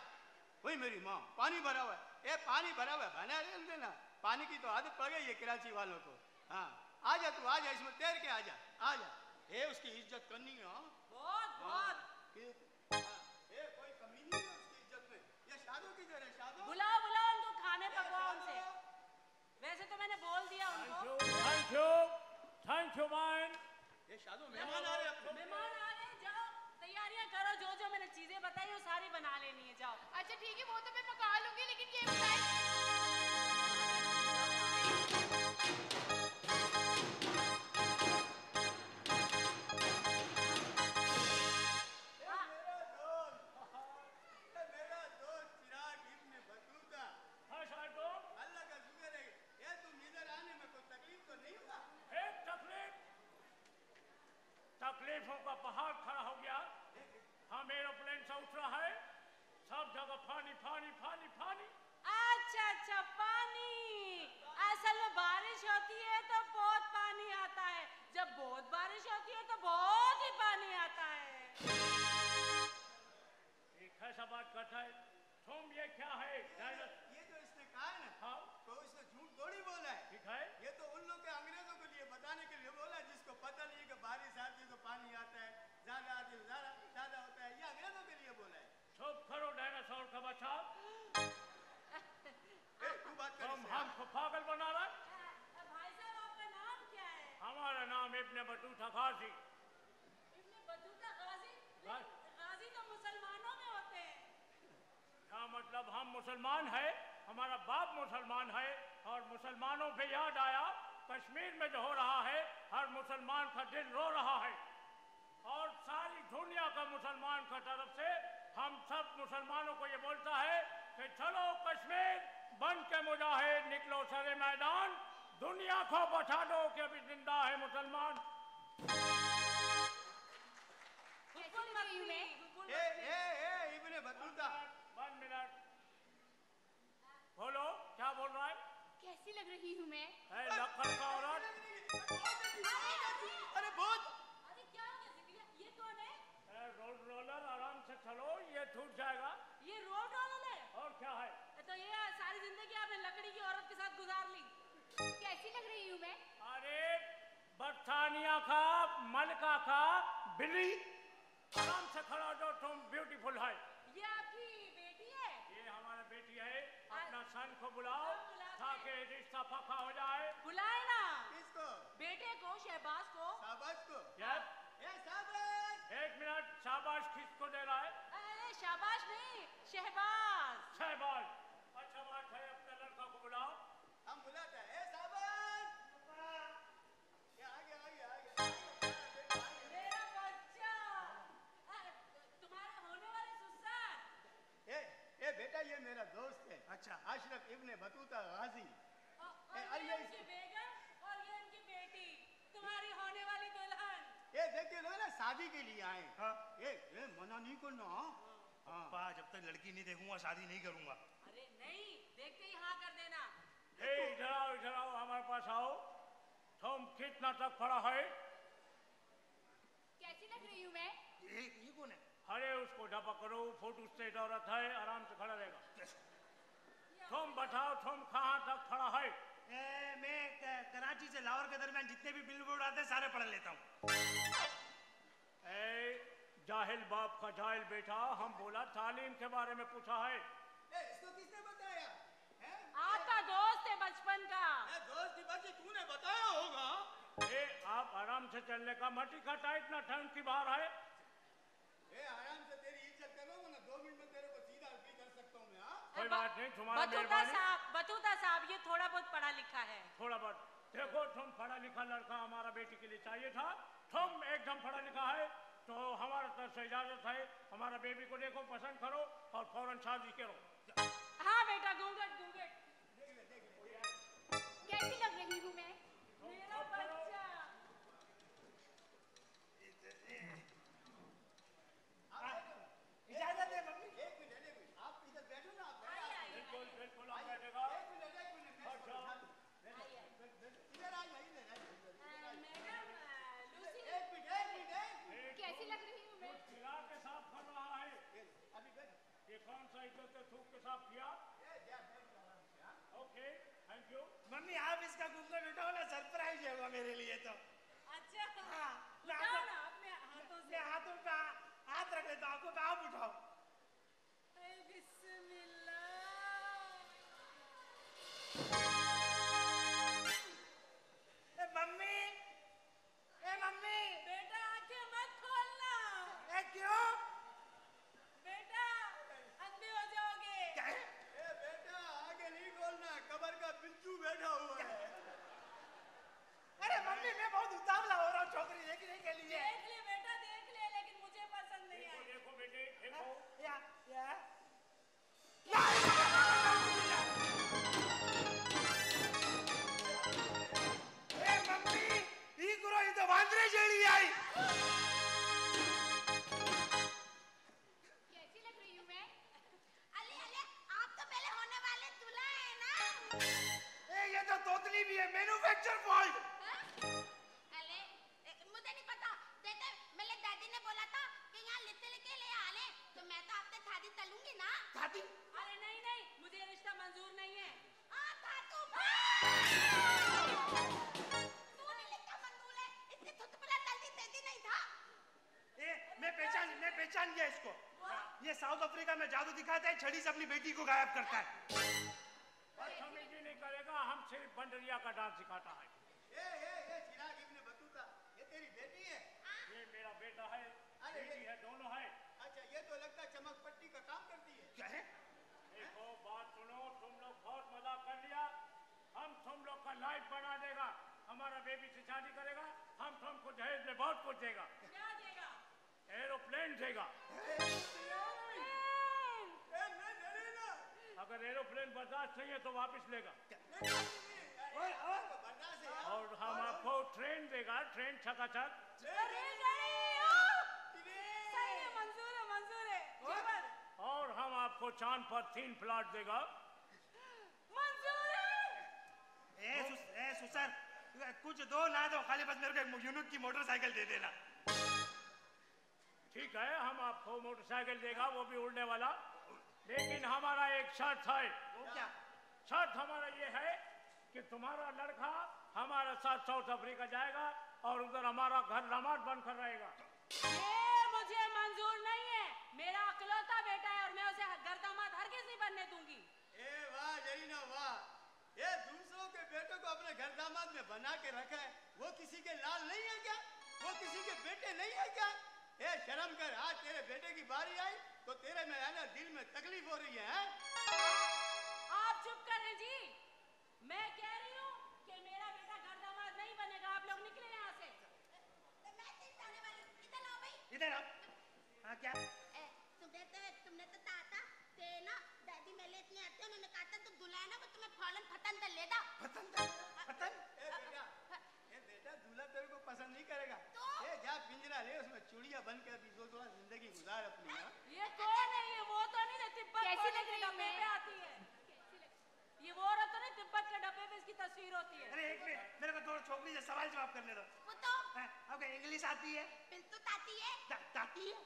वही मेरी माँ, पानी भरा हुआ है, ये पानी भरा हुआ है, बना रहने देना। पानी की तो आदत पड़ गई है कराची वालों को। हाँ, आ जा तू, आ जा, इसमें तैर के आ जा, आ जा। ये उसकी इज्जत करनी है। बहुत बहुत। ये कोई कमी नहीं है उसकी इज्जत में। ये शादों की जगह शादों। बुलाओ बुलाओ उनको, खाने पकवाओ उनसे। वैसे तो मैंने बोल दिया उनको। Thank you man. ये शादों मेहमान आ रहे हैं। मेहमान आ रहे हैं, जाओ तैयारियां करो। जो जो मैंने चीजें बताई वो सारी बना लेनी है, जाओ। अच्छा ठीक है, वो तो मैं पका लूंगी, लेकिन ये बताएं तकलीफों का पहाड़ खड़ा हो गया। हम एरोप्लेन से उठ रहा है, सब जगह पानी पानी पानी पानी। अच्छा अच्छा, पानी। असल में बारिश होती है तो बहुत पानी आता है, जब बहुत बारिश होती है तो बहुत ही पानी आता है। एक ऐसा बात करता है, तुम ये क्या है? ये जो इसने कहा है ना, हाँ, तो इसने झूठ थोड़ी बोला है। ठीक है, ये तो उन लोग के अंग्रेजों के लिए बताने के लिए बोला जिसको पता नहीं है कि बारिश आती है तो पानी आता है, ज्यादा आती है ज्यादा होता है, ये अंग्रेजों के लिए बोला है। चुप करो डायनासोर का बच्चा। तू बात कर। तुम हमको पागल बना रहा है। भाई साहब, आपका नाम क्या है? हमारा नाम इब्ने बतूता गाजी। इब्ने बतूता गाजी? गाजी तो मुसलमानों में होते हैं। क्या मतलब? हम मुसलमान हैं, हमारा बाप मुसलमान है, और मुसलमानों पे याद आया कश्मीर में जो हो रहा है, हर मुसलमान का दिल रो रहा है, और सारी दुनिया का मुसलमान का तरफ से हम सब मुसलमानों को ये बोलता है कि चलो कश्मीर बन के मुजाहिद निकलो सरे मैदान, दुनिया को बता दो कि अभी जिंदा है मुसलमान। इब्ने बतूता, 1 मिनट, बोलो क्या बोल रहा है? कैसी लग रही हूँ मैं? लखन का औरत। अरे बहुत। अरे क्या हो गया? ये कौन है? रोड रोलर, आराम से चलो, ये टूट जाएगा। ये रोड रोलर है? और क्या है? तो ये सारी जिंदगी आपने लकड़ी की औरत के साथ गुजार ली। कैसी लग रही हूँ मैं? अरे बरतानिया का मलका का बिल्ली, आराम से खड़ा जो, तुम ब्यूटीफुल है। ये आपकी बेटी है? ये हमारा बेटी है। अपना सन को बुलाओ ताकि रिश्ता पक्का हो जाए। बुलाए ना। किसको? बेटे को, शहबाज को। शाबाश को? यस। शाबाश। 1 मिनट, शाबाश किसको दे रहा है? अरे शाबाश नहीं, शहबाज। शहबाज, अच्छा बात है, अपने लड़का को बुलाओ। हम बुलाते हैं। शाबाश। आ गया। मेरा बच्चा, तुम्हारे होने वाले ससुर। ये बेटा, ये मेरा दोस्त है। अच्छा, अशरफ इब्ने बतूता गाजी। और ये इनकी बेगम और ये इनकी बेटी, तुम्हारी होने वाली दुल्हन। ये देखिए लोग ना शादी के लिए आए। हाँ। ये मना नहीं करना। पापा, जब तक लड़की नहीं देखूंगा शादी नहीं करूंगा। अरे नहीं, देखते ही हाँ कर देना। इधर आओ, हमारे पास आओ। तुम कितना तक पढ़ा है? कैसी लग रही हूँ मैं? ये कौन है? अरे उसको डबा करो, फोटो स्टेट औरत है, आराम से खड़ा रहेगा। तुम बताओ, तुम कहाँ तक पढ़ा है? मैं कराची से लाहौर के दरमियान जितने भी बिल बोर्ड आते हैं सारे पढ़ लेता हूँ। जाहिल बाप का जाहिल बेटा, हम बोला तालीम के बारे में पूछा है। इसको किसने बताया? आपका दोस्त है बचपन का। दोस्त की बात तूने बताया होगा। आप आराम से चलने का, मटी का टाइट ना ठंड की बाहर है। आराम से तेरी इज्जत करूंगा ना, 2 मिनट में तेरे को सीधा भी कर सकता हूँ मैं। कोई बात नहीं, तुम्हारा बतूता साहब ये थोड़ा बहुत पढ़ा लिखा है। थोड़ा बहुत देखो, तुम पढ़ा लिखा लड़का हमारा बेटी के लिए चाहिए था, तुम एकदम पढ़ा लिखा है, तो हमारा तरफ से इजाजत है। हमारा बेबी को देखो, पसंद करो और फौरन शादी करो। हाँ बेटा, घूंघट घूंघट। कैसी लग रही हूँ मैं? मेरा बच्चा। इजाजत है मम्मी। एक मिनट आप इधर बैठो ना। बिल्कुल बिल्कुल आप बैठेगा। कैसी लग रही हूँ मैं? चिराग के साथ कर रहा है। ये कौन सा इज्जत के थूक के साथ किया? Okay, thank you. मम्मी आप इसका घूंघट उठाओ ना, सरप्राइज होगा मेरे लिए तो। अच्छा हाँ, उठाओ ना अपने हाथों से। हाथों पे हाथ रख लेता हूँ, आपको आप उठाओ। बिस्मिल्लाह। मम्मी, मम्मी बेटा आंखें मत खोलना। क्यों? बेटा अंधे हो जाओगे। क्या है? बेटा आगे नहीं खोलना, कबर का बिच्छू बैठा हुआ है। अरे मम्मी मैं बहुत उतावला हो रहा हूँ छोकरी देखने के लिए। देख ले बेटा देख ले, लेकिन मुझे पसंद नहीं आई। देखो बेटे, देखो। मम्मी ये गुरो ये तो वांदरे जेड़ी आई। कैसी लग रही हूँ मैं? अले अले, आप तो पहले होने वाले दूल्हा है ना? ये तो तोतली भी है, मैन्युफैक्चर फॉल्ट। अले मुझे नहीं पता, देते मेरे दादी ने बोला था कि यहाँ लिट्टे लेके ले आले, तो मैं तो आपसे थादी तलूंगी ना। थादी? अरे नहीं नहीं, मुझे रिश्ता मंजूर नहीं है। मैं पहचान गया इसको। ये साउथ अफ्रीका में जादू दिखाता है, छड़ी से अपनी बेटी को गायब करता है। बदतमीजी नहीं करेगा, हम सिर्फ बंडरिया का डांस सिखाता है। ये चिराग इब्ने बतूता, ये तेरी बेटी है? ये मेरा बेटा है, बेटी है, दोनों है। अच्छा, ये तो लगता है चमक पट्टी का काम करती है। क्या है? देखो बात सुनो, तुम लोग बहुत मजाक कर लिया, हम तुम लोग का लाइफ बना देगा। हमारा बेबी से शादी करेगा, हम तुमको दहेज में बहुत कुछ देगा। क्या देगा? एरोप्लेन देगा। अगर एरोप्लेन बर्दाश्त नहीं है तो वापस लेगा। और हम आपको ट्रेन देगा, ट्रेन छकाछक। मंजूर है। और हम आपको चांद पर 3 प्लॉट देगा। मंजूर है। सुसर कुछ दो ना दो, खाली बस मेरे को एक यूनिट की मोटरसाइकिल दे देना। ठीक है, हम आपको मोटरसाइकिल देगा, वो भी उड़ने वाला, लेकिन हमारा एक शर्त है। वो क्या? शर्त हमारा ये है कि तुम्हारा लड़का हमारे साथ साउथ अफ्रीका जाएगा और उधर हमारा घर दामाद बनकर रहेगा। ये मुझे मंजूर नहीं है। मेरा अकलौता बेटा है और मैं उसे घर दामाद हरगिज़ नहीं बनने दूंगी। वाह जरीना वाह, ये दूसरों के बेटों को अपने घर दामाद में बना के रखा है। वो किसी के लाल नहीं है क्या? वो किसी के बेटे नहीं है क्या? शर्म कर, आज तेरे बेटे की बारी आई तो तेरे में है ना दिल में तकलीफ हो रही है। आप चुप करें जी, मैं कह रही हूँ कि मेरा बेटा घर दामाद नहीं बनेगा। आप लोग निकले यहाँ से। इधर आओ। हाँ क्या? तुमने तो ताता ते ना दादी मेले इतने आते हैं, उन्होंने कहा था तुम दूल्हा है ना, वो तुम्हें फौरन फतन दे लेगा। फतन? बेटा दूल्हा तेरे को पसंद नहीं करेगा। जा पिंजरा ले, उसमें चूड़िया बन के अभी थोड़ा जिंदगी गुजार अपनी। ये कौन है? ये वो तो नहीं, तिब्बत कैसी लग रही डब्बे पे आती है। ये वो औरत तो नहीं, तिब्बत के डब्बे पे इसकी तस्वीर होती है। अरे एक मिनट, मेरे को थोड़ा छोकरी से सवाल जवाब करने दो। वो तो आपको इंग्लिश आती है? बिल्कुल आती है। आती है? आती है।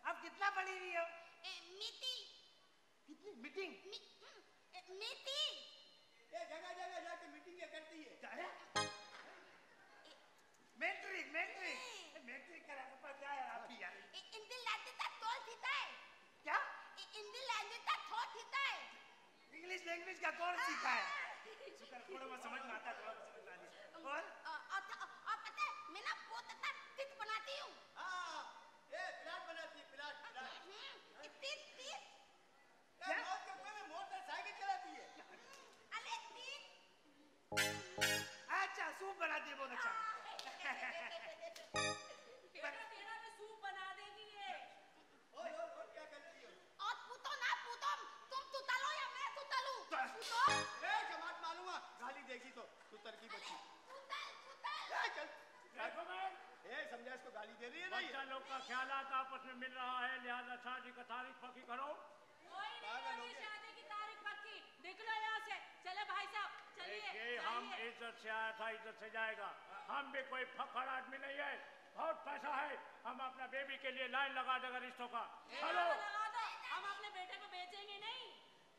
आप कितना पढ़ी हुई हो? मीठी। कितनी? मीटिंग? मीठी। इंग्लिश का कोर्स सीखा है। शुक्र, थोड़ा बहुत समझ में आता है, थोड़ा बहुत समझ में आता है। और पता है मैं ना बहुत अच्छा टिक बनाती हूँ। हाँ, ये पिलाट बनाती है, पिलाट। क्या? मौत के कुएं में मोटरसाइकिल चलाती है। अरे अच्छा, सूप बनाती है, बहुत अच्छा। तेरा में सूप बना देगी ये। और क्या करती हो? और पूतो तुम तुतलो या मैं तुतलू? जमात मालूम है, गाली देगी तो तुतर की बच्ची। चल समझा, इसको गाली दे रही है ना। बच्चा लोग का ख्याल आता आपस में मिल रहा है, लिहाजा शादी का तारीख पक्की करो। कोई नहीं होगी शादी की तारीख पक्की। निकलो यहाँ से। चले भाई साहब, चलिए। हम इज्जत से आया था, इज्जत से जाएगा। हम भी कोई फखड़ आदमी नहीं है, बहुत पैसा है। हम अपना बेबी के लिए लाइन लगा देगा रिश्तों का। चलो लगा दो, हम अपने बेटे को बेचेंगे नहीं।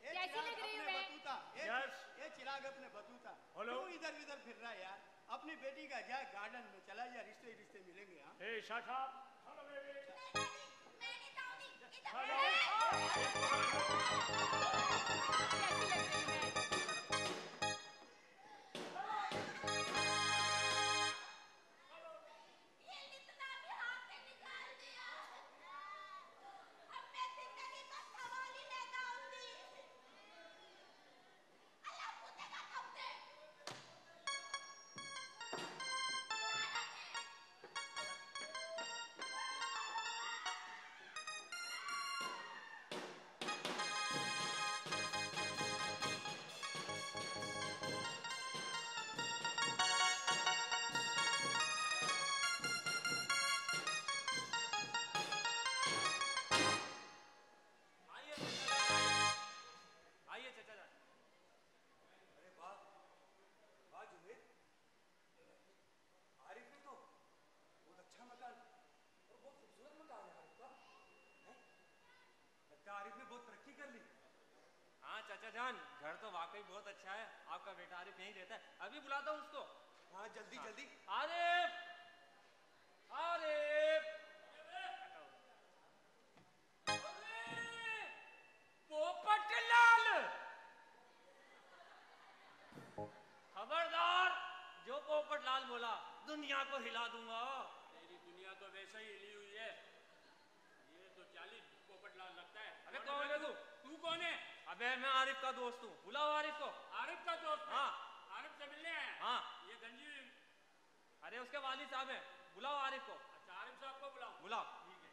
कैसी लग रही हूँ मैं? ये चिराग अपने बतूता। हेलो। तू इधर उधर फिर रहा है यार। अपनी बेटी का जा गार्डन में चला जा, रिश्ते मिलेंगे। हाँ हे शाखा, चलो बेबी। चाचा जान, घर तो वाकई बहुत अच्छा है। आपका बेटा आरिफ यहीं रहता है। अभी बुलाता हूँ उसको। हाँ जल्दी जल्दी। आरिफ, आरिफ, पोपटलाल, खबरदार, जो पोपटलाल बोला दुनिया को हिला दूंगा। तेरी दुनिया तो वैसे ही हिली हुई है। ये तो जाली पोपटलाल लगता है। अबे कौन है तू? तू कौन है? अबे मैं आरिफ का दोस्त हूँ। बुलाओ आरिफ को। आरिफ का दोस्त? हाँ। आरिफ से मिलने आए? हाँ। ये गंजी। अरे उसके वालिद साहब हैं, बुलाओ आरिफ को। अच्छा, आरिफ साहब को बुलाओ। बुलाओ। ठीक है।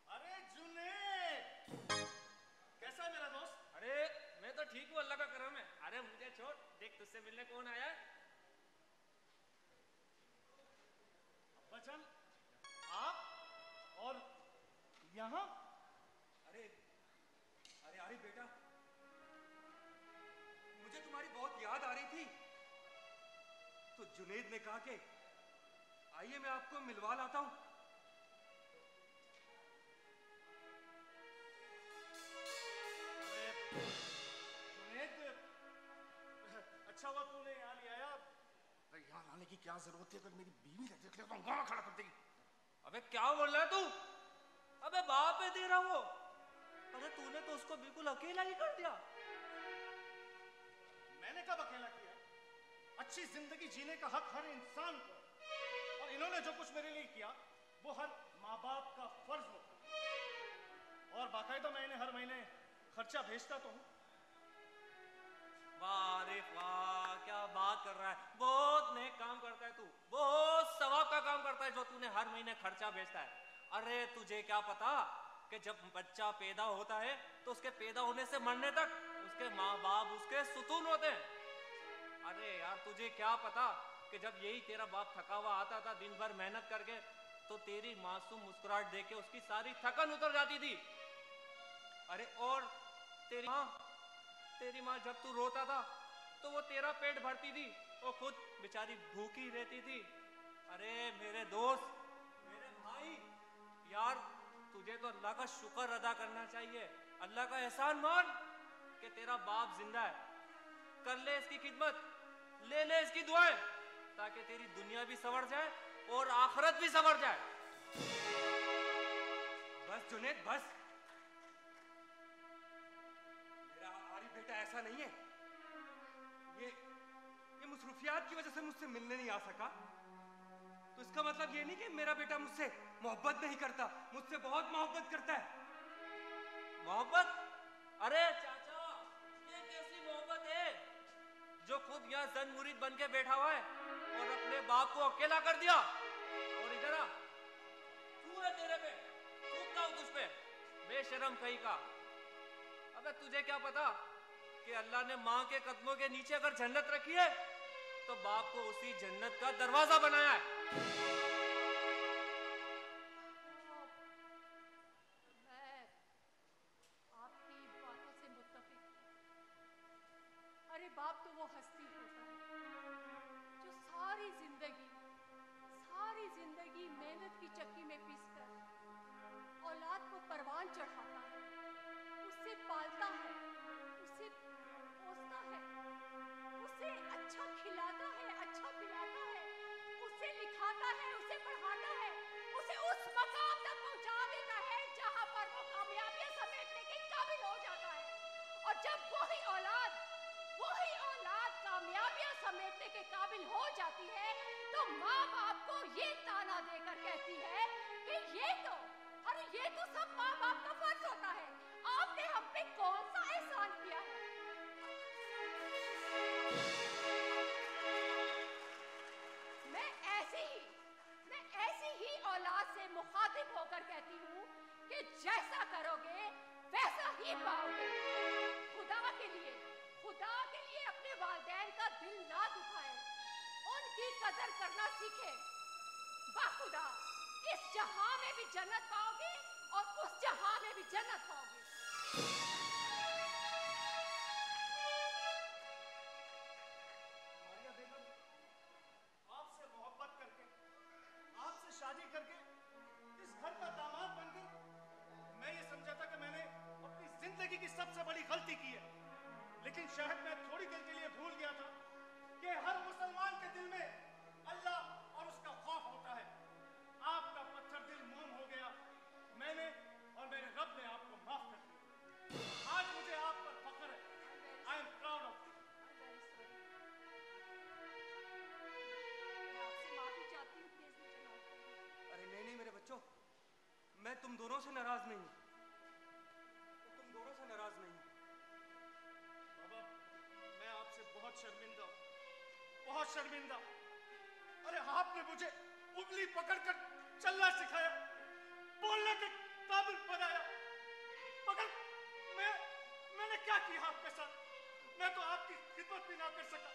अरे जुनेद, कैसा है मेरा दोस्त? अरे मैं तो ठीक हूँ, अल्लाह का करम है। अरे मुझे छोड़, देख तुझसे मिलने कौन आया है। बचन, आप और यहाँ? अरे अरे अरे बेटा, मुझे तुम्हारी बहुत याद आ रही थी, तो जुनेद ने कहा कि आइए मैं आपको मिलवा लाता हूं। जुनेद, अच्छा हुआ तूने यहाँ ले आया। यहाँ लाने की क्या जरूरत थी? अगर मेरी बीवी रहती तो गाना खड़ा कर देगी। अबे क्या बोल रहा है तू? अबे बाप है तेरा वो। अरे तूने तो उसको बिल्कुल अकेला ही कर दिया। मैंने कब अकेला किया? अच्छी जिंदगी जीने का हक हर इंसान को, और इन्होंने जो कुछ मेरे लिए किया वो हर माँ बाप का फर्ज होता है। और बाकायदा मैं इन्हें हर महीने खर्चा भेजता तो हूँ। वाह रे वाह, क्या बात कर रहा है। बहुत नेक काम करता है तू, बहुत सवाब का काम करता है जो तूने हर महीने खर्चा भेजता है। अरे तुझे क्या पता कि जब बच्चा पैदा होता है तो उसके पैदा होने से मरने तक उसके माँ बाप उसके सुतून होते हैं। अरे यार तुझे क्या पता कि जब यही तेरा बाप थका हुआ आता था दिन भर मेहनत करके, तो तेरी मासूम मुस्कुराहट देख के उसकी सारी थकन उतर जाती थी। अरे और तेरी माँ जब तू रोता था तो वो तेरा पेट भरती थी, वो खुद बेचारी भूखी रहती थी। अरे मेरे दोस्त, मेरे भाई, यार तुझे तो अल्लाह का शुक्र अदा करना चाहिए। अल्लाह का एहसान मान कि तेरा बाप जिंदा है। कर ले इसकी खिदमत, ले ले इसकी दुआएं। ताकि तेरी दुनिया भी संवर जाए और आखिरत भी संवर जाए। बस जुनैद बस। मेरा आरिफ बेटा ऐसा नहीं है। ये मसरूफियात की वजह से मुझसे मिलने नहीं आ सका, तो इसका मतलब ये नहीं कि मेरा बेटा मुझसे मोहब्बत नहीं करता, मुझसे बहुत मोहब्बत करता है। मोहब्बत? अरे चाचा, ये कैसी मोहब्बत है जो खुद यहाँ जन मुरीद बन के बैठा हुआ है और अपने बाप को अकेला कर दिया? और इधर आ, तू है तेरे पे, थूकता हूँ तुझ पे, बेशरम कहीं का। अबे तुझे क्या पता कि अल्लाह ने माँ के कदमों के नीचे अगर जन्नत रखी है तो बाप को उसी जन्नत का दरवाजा बनाया है। मैं आपकी बातों से मुत्तफिक। अरे बाप तो वो हस्ती होता है जो सारी जिंदगी मेहनत की चक्की में पीसकर औलाद को परवान चढ़ाता है, उससे पालता है, उसे पोसता है, उसे अच्छा खिलाता है, अच्छा पिलाता है, उसे लिखाता है, उसे पढ़ाता है, उसे उस मकाम तक पहुंचा देता है जहां पर वो कामयाबियां समेटने के काबिल हो जाता है। और जब वही औलाद कामयाबियां समेटने के काबिल हो जाती है तो माँ बाप को ये ताना देकर कहती है कि ये तो सब माँ बाप का फर्ज होता है, आपने हम पे कौन सा एहसान किया है। मैं ऐसी ही औलाद से मुखातिब होकर कहती हूँ कि जैसा करोगे वैसा ही पाओगे। खुदा के लिए अपने वालिदैन का दिल ना दुखाए, उनकी कदर करना सीखे। बाखुदा इस जहां में भी जन्नत पाओगे और उस जहां में भी जन्नत पाओगे। मारिया बेगम, आपसे मोहब्बत करके, आपसे शादी करके, इस घर का दामाद बनकर मैं ये समझा था कि मैंने अपनी जिंदगी की सबसे बड़ी गलती की है। लेकिन शायद मैं थोड़ी देर के लिए भूल गया था कि हर मुसलमान के दिल में अल्लाह और उसका खौफ होता है। आपका पत्थर दिल मोम हो गया, मैंने और मेरे रब ने आपको माफ कर दिया। आज मुझे आप पर फख्र है। I am proud of you. आपसे माफी चाहती हूँ, प्लीज मुझे माफ कर दीजिए। अरे नहीं मेरे बच्चों, मैं तुम दोनों से नाराज नहीं हूं, बाबा मैं आपसे बहुत शर्मिंदा। अरे आपने मुझे उंगली पकड़कर चलना सिखाया, बोलने के काबिल बनाया, मगर मैंने क्या किया आपके साथ? मैं तो आपकी खिदमत भी ना कर सका।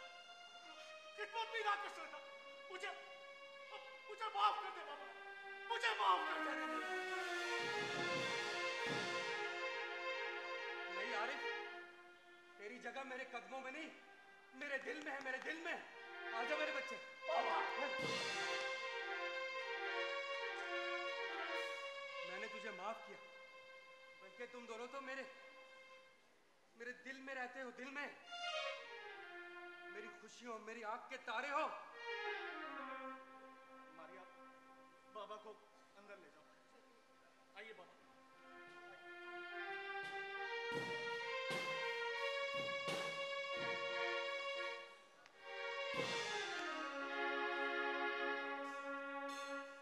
मुझे माफ कर दे बाबा, मुझे माफ कर दे। नहीं आरिफ, तेरी जगह मेरे कदमों में नहीं, मेरे दिल में है, मेरे दिल में। आजा मेरे बच्चे। मैंने तुझे माफ किया, बल्कि तुम दोनों तो मेरे दिल में रहते हो, दिल में। मेरी खुशियों, मेरी आंख के तारे हो। मारिया, बाबा को अंदर ले जाओ। आइए बाबा।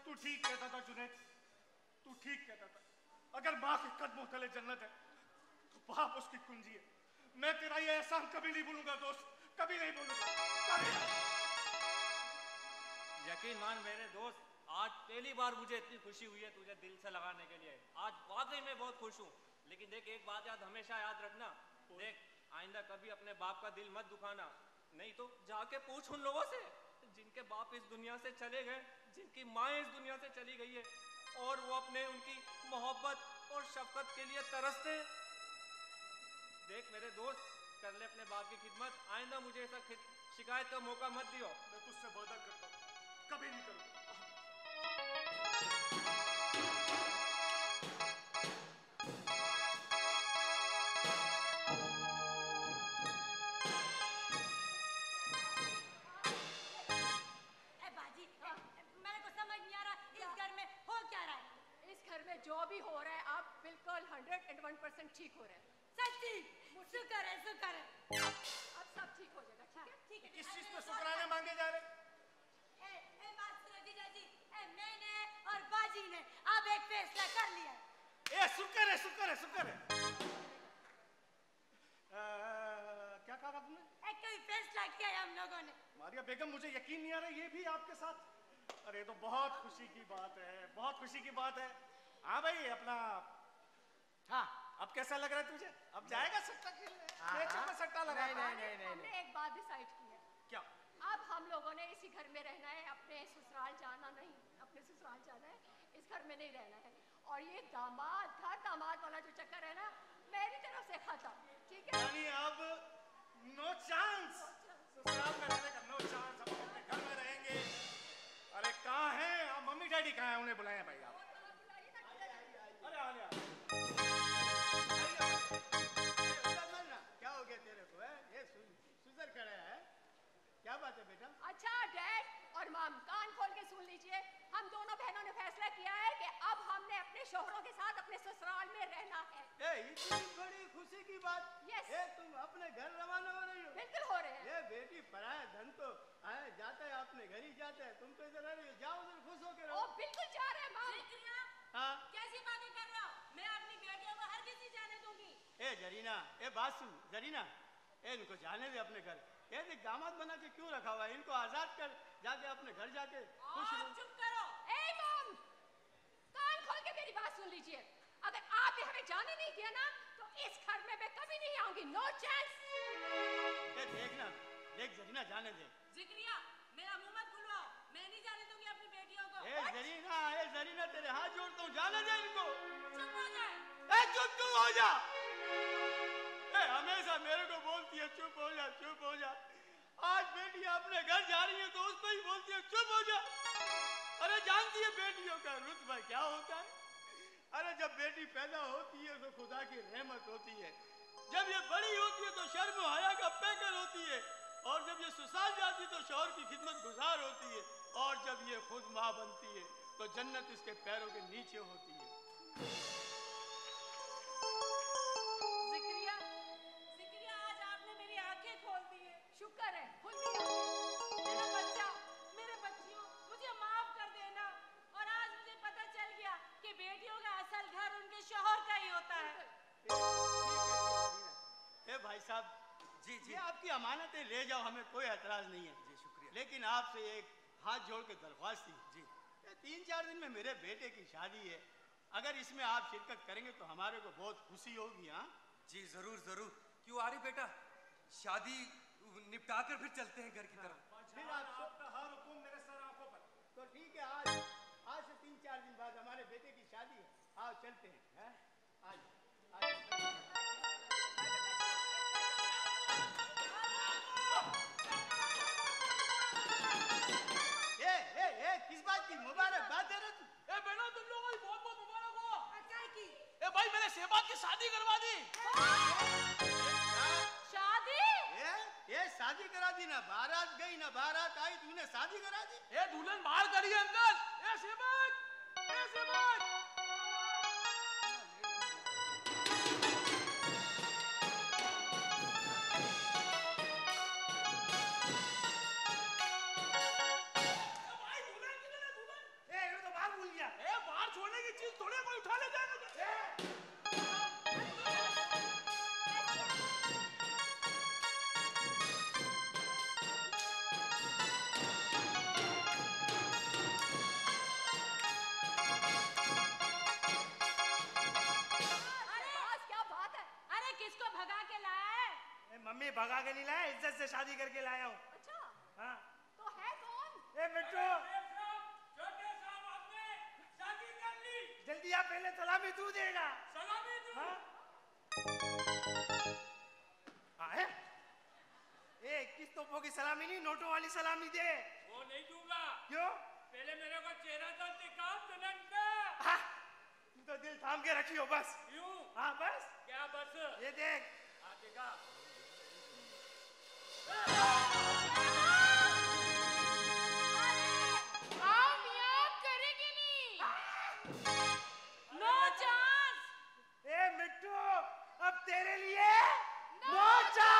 तू ठीक कहता था जुनैद, तू ठीक कहता था। अगर माँ के कदमों तले जन्नत है तो बाप उसकी कुंजी है। मैं तेरा ये एहसान कभी नहीं भूलूंगा दोस्त, कभी नहीं भूलूंगा, कभी नहीं। यकीन मान मेरे दोस्त, आज पहली बार मुझे इतनी खुशी हुई है तुझे दिल से लगाने के लिए। आज वाकई में बहुत खुश हूँ। लेकिन देख, एक बात हमेशा याद रखना, देख आइंदा कभी अपने बाप का दिल मत दुखाना, नहीं तो जाके पूछ उन लोगों से जिनके बाप इस दुनिया से चले गए, जिनकी माँ इस दुनिया से चली गई है और वो अपने उनकी मोहब्बत और शफकत के लिए तरसते। देख मेरे दोस्त, कर ले अपने बाप की खिदमत, आइंदा मुझे ऐसा शिकायत का मौका मत दियो। मैं तुझसे वादा करता हूँ, कभी नहीं करूँगा। शुक्र है शुक्र है। अब सब ठीक हो जाएगा, ठीक है? ठीक है। किस चीज पे शुक्राने मांगे जा रहे? बात सुनो जीजाजी, मैंने और बाजी ने अब एक फैसला कर लिया है। शुक्र है शुक्र है शुक्र है। क्या कहा तुमने? कोई फैसला किया है हम लोगों ने। मारिया बेगम, मुझे यकीन नहीं आ रहा ये भी आपके साथ। अरे तो बहुत खुशी की बात है, बहुत खुशी की बात है। हाँ भाई अपना, हाँ अब कैसा लग रहा है तुझे? अब जाएगा सट्टा खेलने? में सट्टा लगा? नहीं, हमने एक बात डिसाइड की है। क्या? अब हम लोगों ने इसी घर में रहना है, अपने ससुराल जाना नहीं, अपने ससुराल जाना है, इस घर में नहीं रहना है। और ये दामाद वाला जो चक्कर है ना, मेरी तरफ से खत्म, ठीक है? यानी अब नो चांस ससुराल में रहने का, नो चांस। हम अपने घर में रहेंगे। अरे कहाँ हैं अब मम्मी डैडी? कहाँ हैं? उन्हें बुलाएं भाई आप। अरे आ गया। क्या हो गया तेरे को? ये सुधर खड़ा है, क्या बात है बेटा? अच्छा डैड और मॉम, कान खोल के सुन लीजिए। हम दोनों बहनों ने फैसला किया है कि अब हमने अपने शोहरों के साथ अपने ससुराल में रहना है। इतनी बड़ी खुशी की बात। यस। तुम अपने घर रवाना हो रही हो? बिल्कुल हो रहे हैं। ये बेटी पराया धन तो जाता है अपने घर ही जाता है, तुम तो इधर रह रही हो। जाओ उधर खुश होके रहो। बिल्कुल जा रहे हैं मॉम। हाँ कैसी बातें कर रहे हो? मैं अपनी बेटियों को हर किसी जाने दूंगी। जरीना, बात सुन जरीना, इनको जाने दे अपने घर। ये देख दामाद बना के क्यों रखा हुआ है? इनको आजाद कर, जाके अपने घर जाके खुश रहो। चुप करो। मॉम, कान खोल के मेरी बात सुन लीजिए। अगर आपने हमें जाने नहीं दिया ना, तो इस घर में मैं कभी नहीं आऊंगी। No chance. देख जरीना, जाने दे। जिक्रिया, मेरा मुंह मत खुलवाओ, मैं नहीं जाने दूंगी अपनी बेटियों को। जरीना तेरे हाथ जोड़ता हूँ, जाने दे इनको। चुप हो जाए। चुप तू हो जा। हमेशा मेरे को बोलती है चुप हो जा, चुप हो जा। आज बेटी अपने घर जा रही है तो उसको ही बोलती है चुप हो जा। अरे जानती है बेटियों का रुतबा क्या होता है? अरे जब बेटी पैदा होती है तो खुदा की रहमत होती है, जब ये बड़ी होती है तो शर्म हया का पैकर होती है, और जब ये ससुराल जाती है तो शौहर की खिदमत गुजार होती है, और जब ये खुद माँ बनती है तो जन्नत इसके पैरों के नीचे होती है। जिक्रिया, आज आपने मेरी आंखें खोल दी है। शुक्र है खुल गई। मेरा बच्चा, मेरे बच्चियों, मुझे माफ कर देना। और आज मुझे पता चल गया कि बेटियों का असल घर उनके शौहर का ही होता है। भाई साहब, जी ये आपकी अमानत है, ले जाओ, हमें कोई एतराज नहीं है। जी शुक्रिया। लेकिन आपसे एक हाथ जोड़ के दरख्वास्त थी। जी 3-4 दिन में मेरे बेटे की शादी है, अगर इसमें आप शिरकत करेंगे तो हमारे को बहुत खुशी होगी। हाँ जी जरूर जरूर। क्यों आ रही बेटा, शादी निपटा कर फिर चलते हैं घर की तरफ। फिर आपका हर हुक्म मेरे सर आंखों पर। तो ठीक है, आज से 3-4 दिन बाद हमारे बेटे की शादी है। आओ चलते हैं। आज किस बात की मुबारकबाद दे रहे तू? बहनों, तुम लोगों की बहुत बहुत मुबारक हो। अच्छा की? भाई मैंने शहबाज की शादी करवा दी। शादी? ये शादी करा दी? ना बारात गई ना बारात आई, तूने शादी करा दी? दुल्हन बाहर करी है अंकल। शहबाज, शहबाज। बाहर छोड़ने की चीज थोड़ी कोई उठा ले जाएगा। क्या बात है? अरे किसको भगा के लाया है? मम्मी भगा के नहीं लाया, इज्जत से शादी करके लाया हूँ। अच्छा हाँ तो है कौन? बिट्टू, जल्दी आ, पहले सलामी तू देगा। सलामी तू? हाँ? है? किस तोपों की सलामी नहीं, नोटों वाली सलामी दे। वो नहीं दूंगा। क्यों? पहले मेरे को चेहरा तो दिखा तुरंत का। हाँ, तू तो दिल थाम के रखी हो बस। क्यों? हाँ बस। क्या बस? ये देख। हाँ देखा। करेगी नहीं। No chance. मिट्टू, अब तेरे लिए मोचा